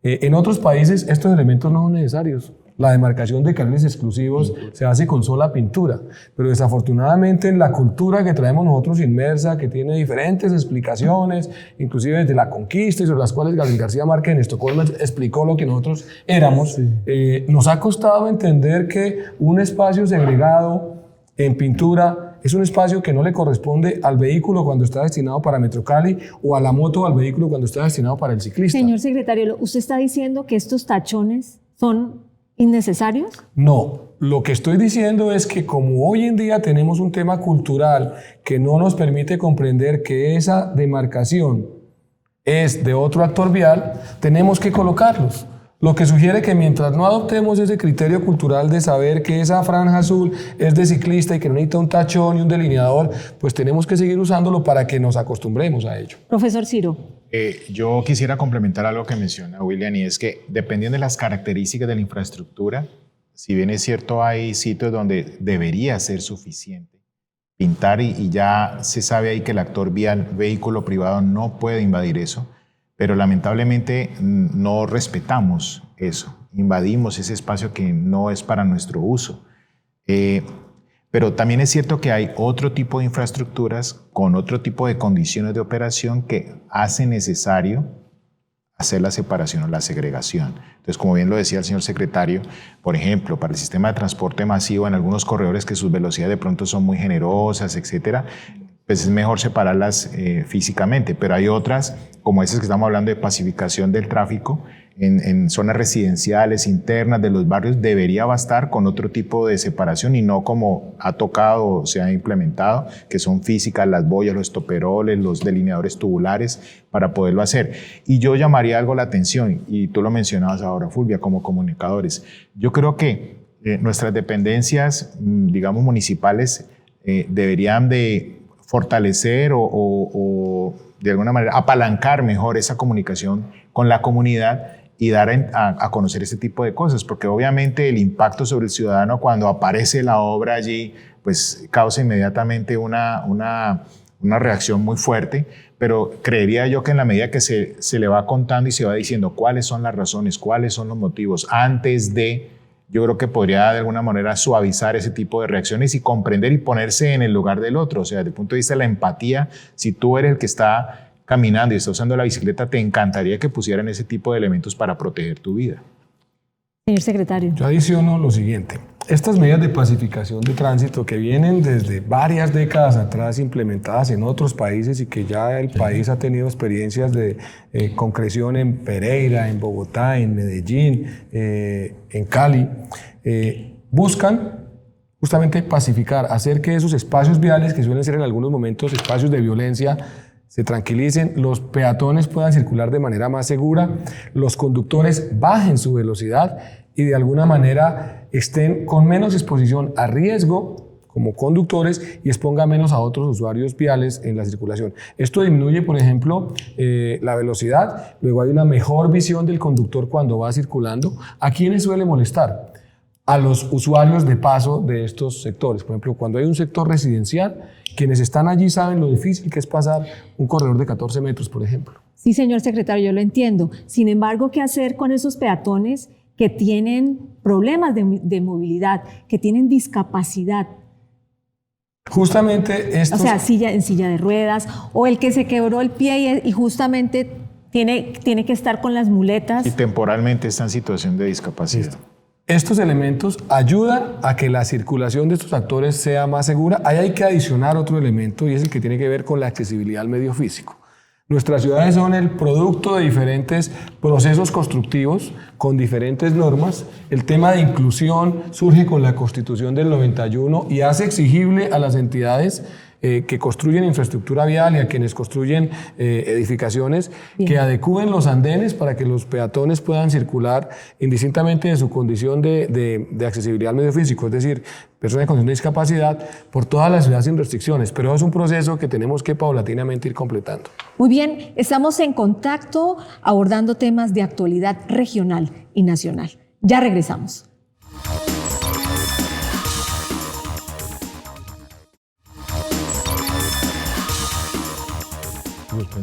D: En otros países estos elementos no son necesarios. La demarcación de carriles exclusivos se hace con sola pintura, pero desafortunadamente en la cultura que traemos nosotros inmersa, que tiene diferentes explicaciones, inclusive desde la conquista y sobre las cuales Gabriel García Márquez en Estocolmo explicó lo que nosotros éramos, nos ha costado entender que un espacio segregado en pintura es un espacio que no le corresponde al vehículo cuando está destinado para Metro Cali, o a la moto al vehículo cuando está destinado para el ciclista.
A: Señor secretario, ¿usted está diciendo que estos tachones son innecesarios?
D: No, lo que estoy diciendo es que como hoy en día tenemos un tema cultural que no nos permite comprender que esa demarcación es de otro actor vial, tenemos que colocarlos. Lo que sugiere que mientras no adoptemos ese criterio cultural de saber que esa franja azul es de ciclista y que no necesita un tachón y un delineador, pues tenemos que seguir usándolo para que nos acostumbremos a ello.
A: Profesor Ciro.
C: Yo quisiera complementar algo que menciona William, y es que dependiendo de las características de la infraestructura, si bien es cierto hay sitios donde debería ser suficiente pintar y ya se sabe ahí que el actor vial, vehículo privado, no puede invadir eso, pero lamentablemente no respetamos eso, invadimos ese espacio que no es para nuestro uso. Pero también es cierto que hay otro tipo de infraestructuras con otro tipo de condiciones de operación que hacen necesario hacer la separación o la segregación. Entonces, como bien lo decía el señor secretario, por ejemplo, para el sistema de transporte masivo, en algunos corredores que sus velocidades de pronto son muy generosas, etcétera, pues es mejor separarlas físicamente, pero hay otras, como esas que estamos hablando de pacificación del tráfico, en zonas residenciales internas de los barrios, debería bastar con otro tipo de separación y no como ha tocado o se ha implementado, que son físicas, las boyas, los estoperoles, los delineadores tubulares, para poderlo hacer. Y yo llamaría algo la atención, y tú lo mencionabas ahora, Fulvia, como comunicadores. Yo creo que nuestras dependencias, digamos, municipales, deberían de fortalecer o de alguna manera apalancar mejor esa comunicación con la comunidad y dar a conocer este tipo de cosas, porque obviamente el impacto sobre el ciudadano cuando aparece la obra allí, pues causa inmediatamente una reacción muy fuerte, pero creería yo que en la medida que se le va contando y se va diciendo cuáles son las razones, cuáles son los motivos, antes de, yo creo que podría de alguna manera suavizar ese tipo de reacciones y comprender y ponerse en el lugar del otro. O sea, desde el punto de vista de la empatía, si tú eres el que está caminando y está usando la bicicleta, te encantaría que pusieran ese tipo de elementos para proteger tu vida.
A: Señor secretario.
D: Yo adiciono lo siguiente. Estas medidas de pacificación de tránsito que vienen desde varias décadas atrás implementadas en otros países y que ya el país ha tenido experiencias de concreción en Pereira, en Bogotá, en Medellín, en Cali, buscan justamente pacificar, hacer que esos espacios viales, que suelen ser en algunos momentos espacios de violencia, se tranquilicen, los peatones puedan circular de manera más segura, los conductores bajen su velocidad y de alguna manera estén con menos exposición a riesgo como conductores y exponga menos a otros usuarios viales en la circulación. Esto disminuye, por ejemplo, la velocidad, luego hay una mejor visión del conductor cuando va circulando. ¿A quiénes suele molestar? A los usuarios de paso de estos sectores. Por ejemplo, cuando hay un sector residencial, quienes están allí saben lo difícil que es pasar un corredor de 14 metros, por ejemplo.
A: Sí, señor secretario, yo lo entiendo. Sin embargo, ¿qué hacer con esos peatones que tienen problemas de movilidad, que tienen discapacidad?
D: Justamente estos...
A: O sea, en silla de ruedas, o el que se quebró el pie y justamente tiene que estar con las muletas.
C: Y temporalmente está en situación de discapacidad.
D: Estos elementos ayudan a que la circulación de estos actores sea más segura. Ahí hay que adicionar otro elemento y es el que tiene que ver con la accesibilidad al medio físico. Nuestras ciudades son el producto de diferentes procesos constructivos con diferentes normas. El tema de inclusión surge con la Constitución del 91 y hace exigible a las entidades que construyen infraestructura vial y a quienes construyen edificaciones que adecúen los andenes para que los peatones puedan circular indistintamente de su condición de accesibilidad al medio físico, es decir, personas en condición de discapacidad, por toda la ciudad sin restricciones. Pero es un proceso que tenemos que paulatinamente ir completando.
A: Muy bien, estamos en contacto abordando temas de actualidad regional y nacional. Ya regresamos.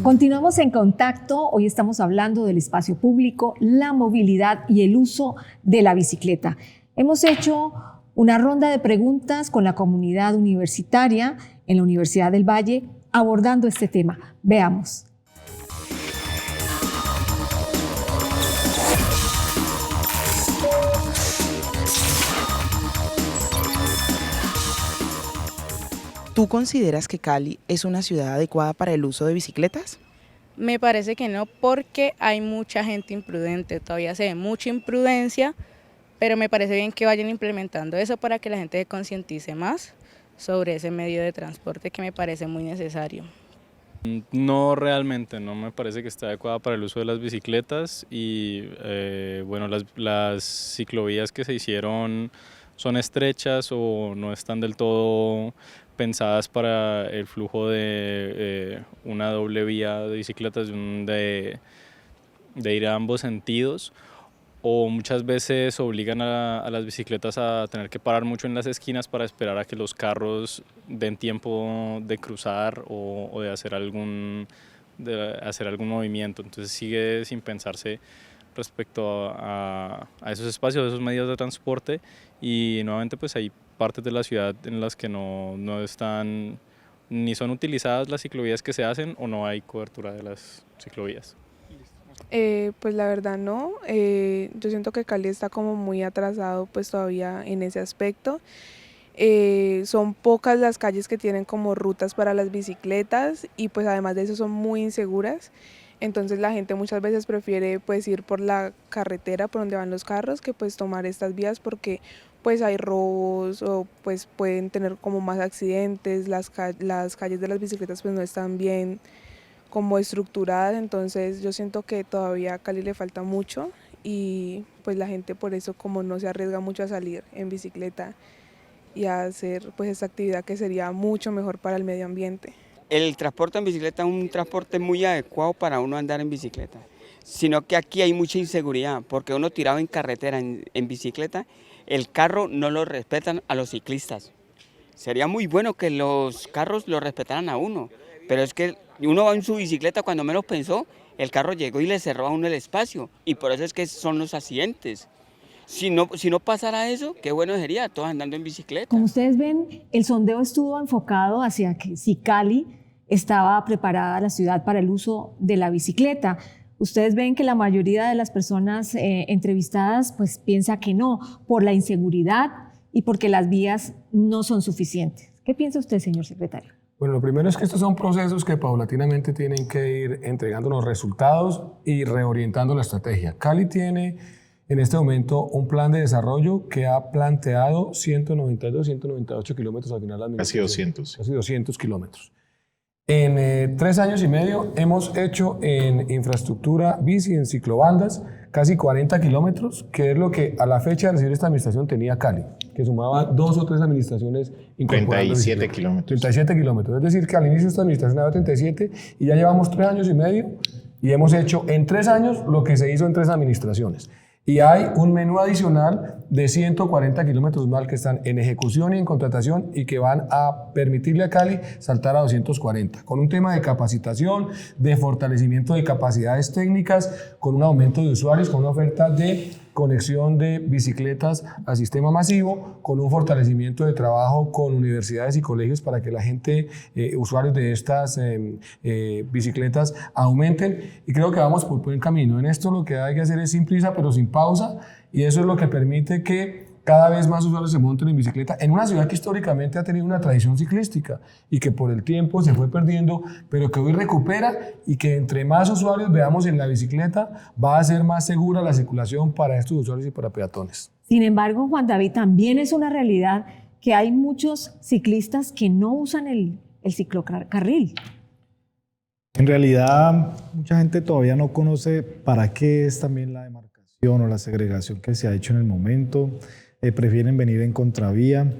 A: Continuamos en contacto. Hoy estamos hablando del espacio público, la movilidad y el uso de la bicicleta. Hemos hecho una ronda de preguntas con la comunidad universitaria en la Universidad del Valle abordando este tema. Veamos.
F: ¿Tú consideras que Cali es una ciudad adecuada para el uso de bicicletas?
G: Me parece que no, porque hay mucha gente imprudente, todavía se ve mucha imprudencia, pero me parece bien que vayan implementando eso para que la gente se concientice más sobre ese medio de transporte que me parece muy necesario.
H: No realmente, no me parece que esté adecuada para el uso de las bicicletas y bueno, las ciclovías que se hicieron son estrechas o no están del todo pensadas para el flujo de una doble vía de bicicletas, de ir a ambos sentidos, o muchas veces obligan a las bicicletas a tener que parar mucho en las esquinas para esperar a que los carros den tiempo de cruzar o de hacer algún movimiento. Entonces sigue sin pensarse respecto a esos espacios, a esos medios de transporte, y nuevamente pues hay partes de la ciudad en las que no están ni son utilizadas las ciclovías que se hacen o no hay cobertura de las ciclovías.
I: Pues la verdad no, yo siento que Cali está como muy atrasado pues todavía en ese aspecto. Son pocas las calles que tienen como rutas para las bicicletas y pues además de eso son muy inseguras. Entonces la gente muchas veces prefiere pues ir por la carretera por donde van los carros que pues tomar estas vías porque pues hay robos o pues pueden tener como más accidentes, las calles de las bicicletas pues no están bien como estructuradas, entonces yo siento que todavía a Cali le falta mucho y pues la gente por eso como no se arriesga mucho a salir en bicicleta y a hacer pues esta actividad que sería mucho mejor para el medio ambiente.
J: El transporte en bicicleta es un transporte muy adecuado para uno andar en bicicleta, sino que aquí hay mucha inseguridad, porque uno tirado en carretera en bicicleta, el carro no lo respetan a los ciclistas. Sería muy bueno que los carros lo respetaran a uno, pero es que uno va en su bicicleta cuando menos pensó, el carro llegó y le cerró a uno el espacio, y por eso es que son los accidentes. Si no pasara eso, qué bueno sería, todos andando en bicicleta.
A: Como ustedes ven, el sondeo estuvo enfocado hacia que si Cali estaba preparada la ciudad para el uso de la bicicleta. Ustedes ven que la mayoría de las personas entrevistadas pues piensa que no, por la inseguridad y porque las vías no son suficientes. ¿Qué piensa usted, señor secretario?
D: Bueno, lo primero es que estos son procesos que paulatinamente tienen que ir entregando los resultados y reorientando la estrategia. Cali tiene en este momento un plan de desarrollo que ha planteado 192, 198 kilómetros al final de la administración.
C: Casi 200.
D: Casi 200 kilómetros. En 3 años y medio hemos hecho en infraestructura bici, en ciclobandas, casi 40 kilómetros, que es lo que a la fecha de recibir esta administración tenía Cali, que sumaba 2 o 3 administraciones incorporando
C: 37 kilómetros.
D: 37 kilómetros. Es decir, que al inicio de esta administración había 37 y ya llevamos 3 años y medio y hemos hecho en 3 años lo que se hizo en 3 administraciones. Y hay un menú adicional de 140 kilómetros más que están en ejecución y en contratación y que van a permitirle a Cali saltar a 240, con un tema de capacitación, de fortalecimiento de capacidades técnicas, con un aumento de usuarios, con una oferta de conexión de bicicletas al sistema masivo, con un fortalecimiento de trabajo con universidades y colegios para que la gente, usuarios de estas bicicletas, aumenten. Y creo que vamos por buen camino. En esto lo que hay que hacer es sin prisa, pero sin pausa, y eso es lo que permite que cada vez más usuarios se monten en bicicleta en una ciudad que históricamente ha tenido una tradición ciclística y que por el tiempo se fue perdiendo, pero que hoy recupera, y que entre más usuarios veamos en la bicicleta va a ser más segura la circulación para estos usuarios y para peatones.
A: Sin embargo, Juan David, también es una realidad que hay muchos ciclistas que no usan el ciclocarril.
E: En realidad, mucha gente todavía no conoce para qué es también la demarcación o la segregación que se ha hecho en el momento. Prefieren venir en contravía.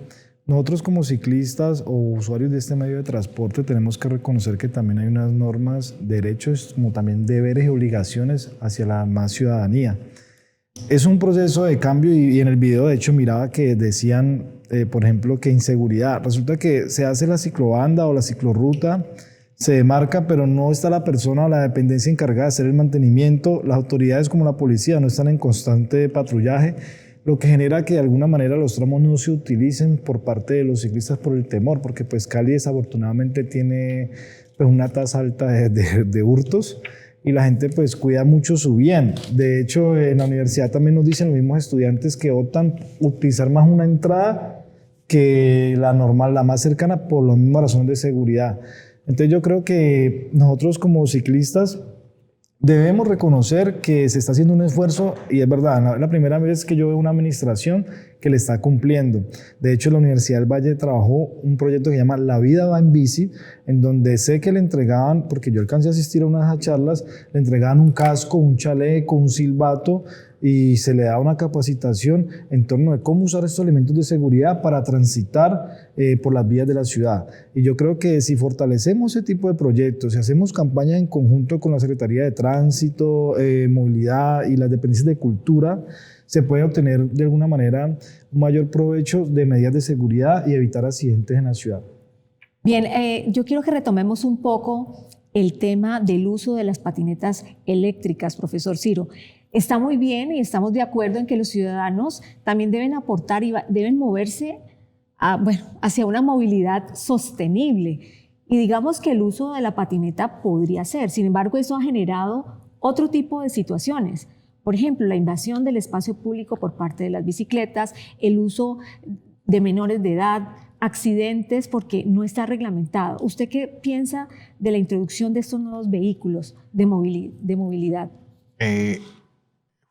E: Nosotros como ciclistas o usuarios de este medio de transporte tenemos que reconocer que también hay unas normas, derechos, como también deberes y obligaciones hacia la más ciudadanía. Es un proceso de cambio y en el video de hecho miraba que decían, por ejemplo, que inseguridad. Resulta que se hace la ciclobanda o la ciclorruta, se demarca, pero no está la persona o la dependencia encargada de hacer el mantenimiento. Las autoridades como la policía no están en constante patrullaje, lo que genera que de alguna manera los tramos no se utilicen por parte de los ciclistas por el temor, porque pues Cali desafortunadamente tiene pues una tasa alta de hurtos y la gente pues cuida mucho su bien. De hecho, en la universidad también nos dicen los mismos estudiantes que optan utilizar más una entrada que la normal, la más cercana, por las mismas razones de seguridad. Entonces yo creo que nosotros como ciclistas Debemos reconocer que se está haciendo un esfuerzo y es verdad, es la primera vez que yo veo una administración que le está cumpliendo. De hecho, la Universidad del Valle trabajó un proyecto que se llama La Vida va en bici, en donde sé que le entregaban, porque yo alcancé a asistir a unas charlas, le entregaban un casco, un chaleco, un silbato y se le daba una capacitación en torno de cómo usar estos elementos de seguridad para transitar por las vías de la ciudad. Y yo creo que si fortalecemos ese tipo de proyectos, si hacemos campañas en conjunto con la Secretaría de Tránsito, Movilidad y las dependencias de Cultura, se puede obtener de alguna manera un mayor provecho de medidas de seguridad y evitar accidentes en la ciudad.
A: Bien, yo quiero que retomemos un poco el tema del uso de las patinetas eléctricas, profesor Ciro. Está muy bien y estamos de acuerdo en que los ciudadanos también deben aportar y deben moverse hacia una movilidad sostenible. Y digamos que el uso de la patineta podría ser. Sin embargo, eso ha generado otro tipo de situaciones. Por ejemplo, la invasión del espacio público por parte de las bicicletas, el uso de menores de edad, accidentes porque no está reglamentado. ¿Usted qué piensa de la introducción de estos nuevos vehículos de movilidad?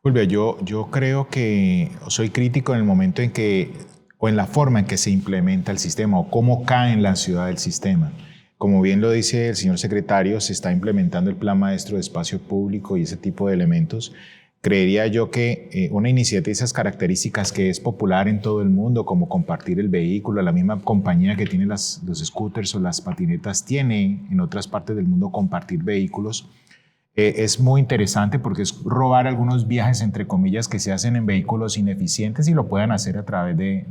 C: Fulvia, yo creo que soy crítico en el momento en que, o en la forma en que se implementa el sistema, o cómo cae en la ciudad el sistema. Como bien lo dice el señor secretario, se está implementando el Plan Maestro de Espacio Público y ese tipo de elementos. Creería yo que una iniciativa de esas características que es popular en todo el mundo, como compartir el vehículo, la misma compañía que tiene los scooters o las patinetas tiene en otras partes del mundo compartir vehículos, es muy interesante porque es robar algunos viajes, entre comillas, que se hacen en vehículos ineficientes y lo puedan hacer a través de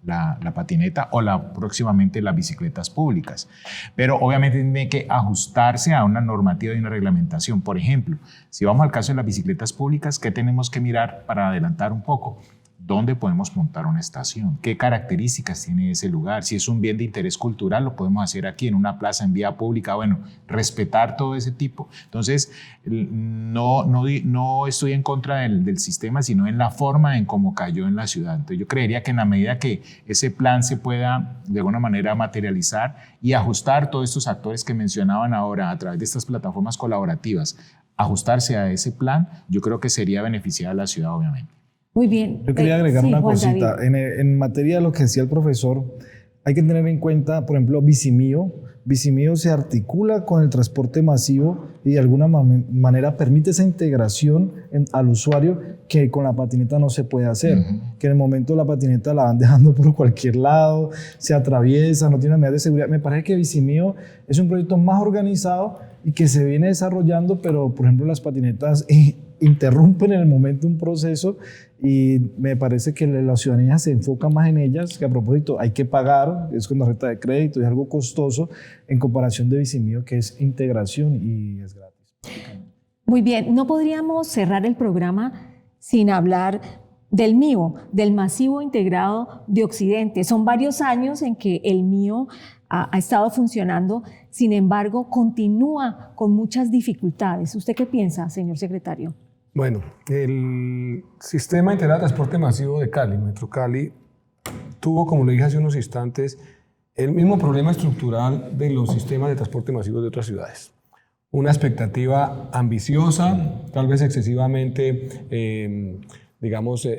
C: la patineta o próximamente las bicicletas públicas. Pero obviamente tiene que ajustarse a una normativa y una reglamentación. Por ejemplo, si vamos al caso de las bicicletas públicas, ¿qué tenemos que mirar para adelantar un poco? ¿Dónde podemos montar una estación? ¿Qué características tiene ese lugar? Si es un bien de interés cultural, lo podemos hacer aquí en una plaza, en vía pública. Bueno, respetar todo ese tipo. Entonces, no estoy en contra del sistema, sino en la forma en cómo cayó en la ciudad. Entonces, yo creería que en la medida que ese plan se pueda de alguna manera materializar y ajustar todos estos actores que mencionaban ahora a través de estas plataformas colaborativas, ajustarse a ese plan, yo creo que sería beneficiar a la ciudad, obviamente.
A: Muy bien.
E: Yo quería agregar una
A: Juan
E: cosita.
A: David.
E: En materia de lo que decía el profesor, hay que tener en cuenta, por ejemplo, Bicimío. Bicimío se articula con el transporte masivo y de alguna manera permite esa integración al usuario que con la patineta no se puede hacer. Que en el momento la patineta la van dejando por cualquier lado, se atraviesa, no tiene medidas de seguridad. Me parece que Bicimío es un proyecto más organizado y que se viene desarrollando, pero por ejemplo las patinetas interrumpen en el momento un proceso y me parece que la ciudadanía se enfoca más en ellas, que a propósito hay que pagar, es con tarjeta de crédito, es algo costoso en comparación de Bicimío, que es integración y es gratis.
A: Muy bien, no podríamos cerrar el programa sin hablar del MIO, del Masivo Integrado de Occidente. Son varios años en que el MIO ha estado funcionando, sin embargo, continúa con muchas dificultades. ¿Usted qué piensa, señor secretario?
D: Bueno, el Sistema Integrado de Transporte Masivo de Cali, Metro Cali, tuvo, como lo dije hace unos instantes, el mismo problema estructural de los sistemas de transporte masivo de otras ciudades. Una expectativa ambiciosa, tal vez excesivamente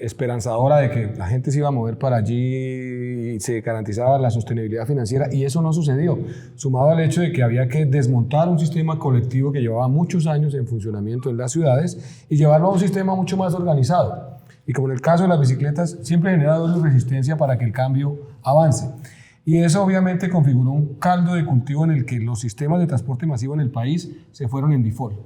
D: esperanzadora de que la gente se iba a mover para allí y se garantizaba la sostenibilidad financiera, y eso no sucedió, sumado al hecho de que había que desmontar un sistema colectivo que llevaba muchos años en funcionamiento en las ciudades y llevarlo a un sistema mucho más organizado. Y como en el caso de las bicicletas, siempre genera doble resistencia para que el cambio avance. Y eso obviamente configuró un caldo de cultivo en el que los sistemas de transporte masivo en el país se fueron en default,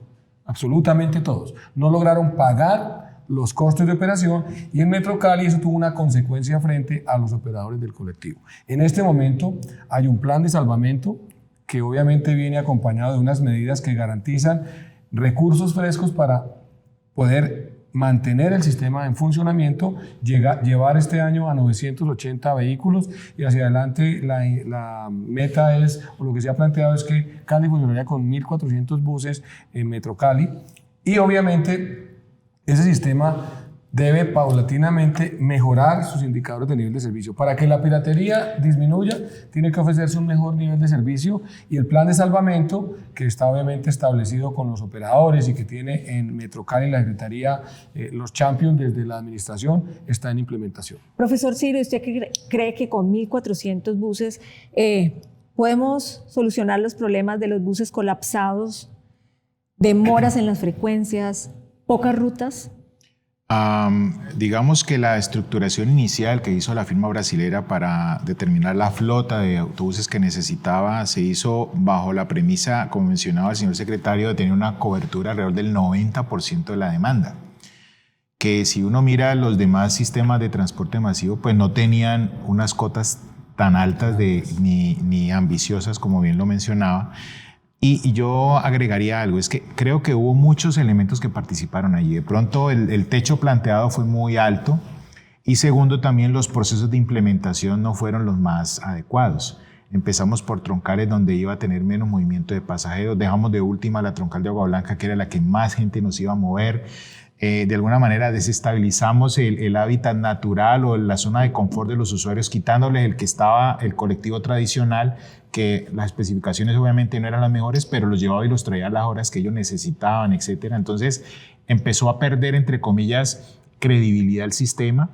D: absolutamente todos. No lograron pagar los costos de operación y en Metro Cali eso tuvo una consecuencia frente a los operadores del colectivo. En este momento hay un plan de salvamento que obviamente viene acompañado de unas medidas que garantizan recursos frescos para poder mantener el sistema en funcionamiento, llevar este año a 980 vehículos y hacia adelante la meta es, o lo que se ha planteado es que Cali funcionaría con 1.400 buses en Metro Cali y obviamente ese sistema debe paulatinamente mejorar sus indicadores de nivel de servicio. Para que la piratería disminuya, tiene que ofrecerse un mejor nivel de servicio, y el plan de salvamento, que está obviamente establecido con los operadores y que tiene en Metrocali la Secretaría los champions desde la administración, está en implementación.
A: Profesor Ciro, ¿usted cree que con 1.400 buses podemos solucionar los problemas de los buses colapsados, demoras en las frecuencias, pocas rutas?
C: Digamos que la estructuración inicial que hizo la firma brasilera para determinar la flota de autobuses que necesitaba se hizo bajo la premisa, como mencionaba el señor secretario, de tener una cobertura alrededor del 90% de la demanda. Que si uno mira los demás sistemas de transporte masivo, pues no tenían unas cotas tan altas ni ambiciosas, como bien lo mencionaba. Y yo agregaría algo, es que creo que hubo muchos elementos que participaron allí. De pronto el techo planteado fue muy alto, y segundo, también los procesos de implementación no fueron los más adecuados. Empezamos por troncales donde iba a tener menos movimiento de pasajeros, dejamos de última la troncal de Agua Blanca, que era la que más gente nos iba a mover. De alguna manera desestabilizamos el hábitat natural o la zona de confort de los usuarios, quitándoles el que estaba el colectivo tradicional, que las especificaciones obviamente no eran las mejores, pero los llevaba y los traía a las horas que ellos necesitaban, etc. Entonces empezó a perder, entre comillas, credibilidad el sistema,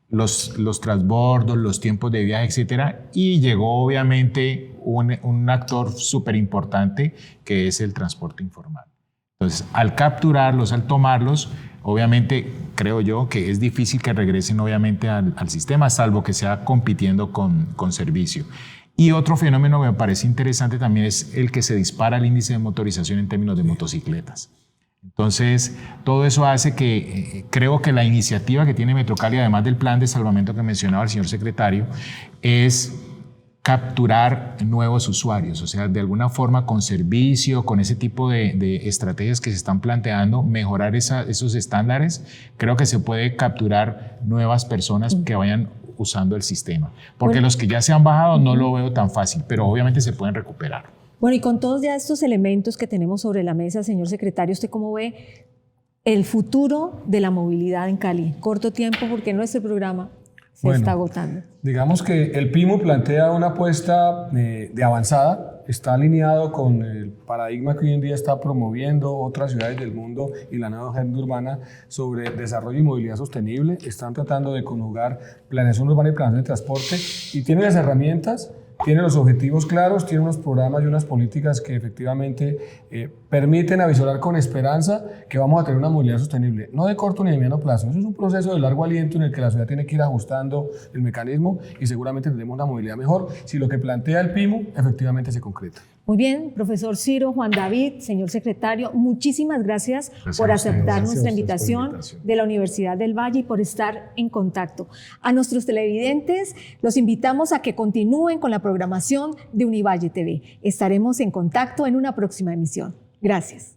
C: los transbordos, los tiempos de viaje, etc. Y llegó obviamente un actor súper importante, que es el transporte informal. Entonces, al capturarlos, al tomarlos, obviamente creo yo que es difícil que regresen obviamente al sistema, salvo que sea compitiendo con servicio. Y otro fenómeno que me parece interesante también es el que se dispara el índice de motorización en términos de motocicletas. Entonces, todo eso hace que creo que la iniciativa que tiene Metrocali, además del plan de salvamento que mencionaba el señor secretario, es capturar nuevos usuarios, o sea, de alguna forma con servicio, con ese tipo de estrategias que se están planteando, mejorar esos estándares. Creo que se puede capturar nuevas personas que vayan usando el sistema, porque los que ya se han bajado no lo veo tan fácil, pero obviamente se pueden recuperar.
A: Bueno, y con todos ya estos elementos que tenemos sobre la mesa, señor secretario, ¿usted cómo ve el futuro de la movilidad en Cali? Corto tiempo, porque nuestro programa se está agotando.
D: Digamos que el PIMU plantea una apuesta de avanzada, está alineado con el paradigma que hoy en día está promoviendo otras ciudades del mundo y la nueva agenda urbana sobre desarrollo y movilidad sostenible. Están tratando de conjugar planeación urbana y planeación de transporte, y tienen las herramientas, tiene los objetivos claros, tiene unos programas y unas políticas que efectivamente permiten avisorar con esperanza que vamos a tener una movilidad sostenible, no de corto ni de mediano plazo. Eso es un proceso de largo aliento en el que la ciudad tiene que ir ajustando el mecanismo, y seguramente tendremos una movilidad mejor si lo que plantea el PIMU efectivamente se concreta.
A: Muy bien, profesor Ciro, Juan David, señor secretario, muchísimas gracias por aceptar nuestra invitación de la Universidad del Valle y por estar en contacto. A nuestros televidentes los invitamos a que continúen con la programación de Univalle TV. Estaremos en contacto en una próxima emisión. Gracias.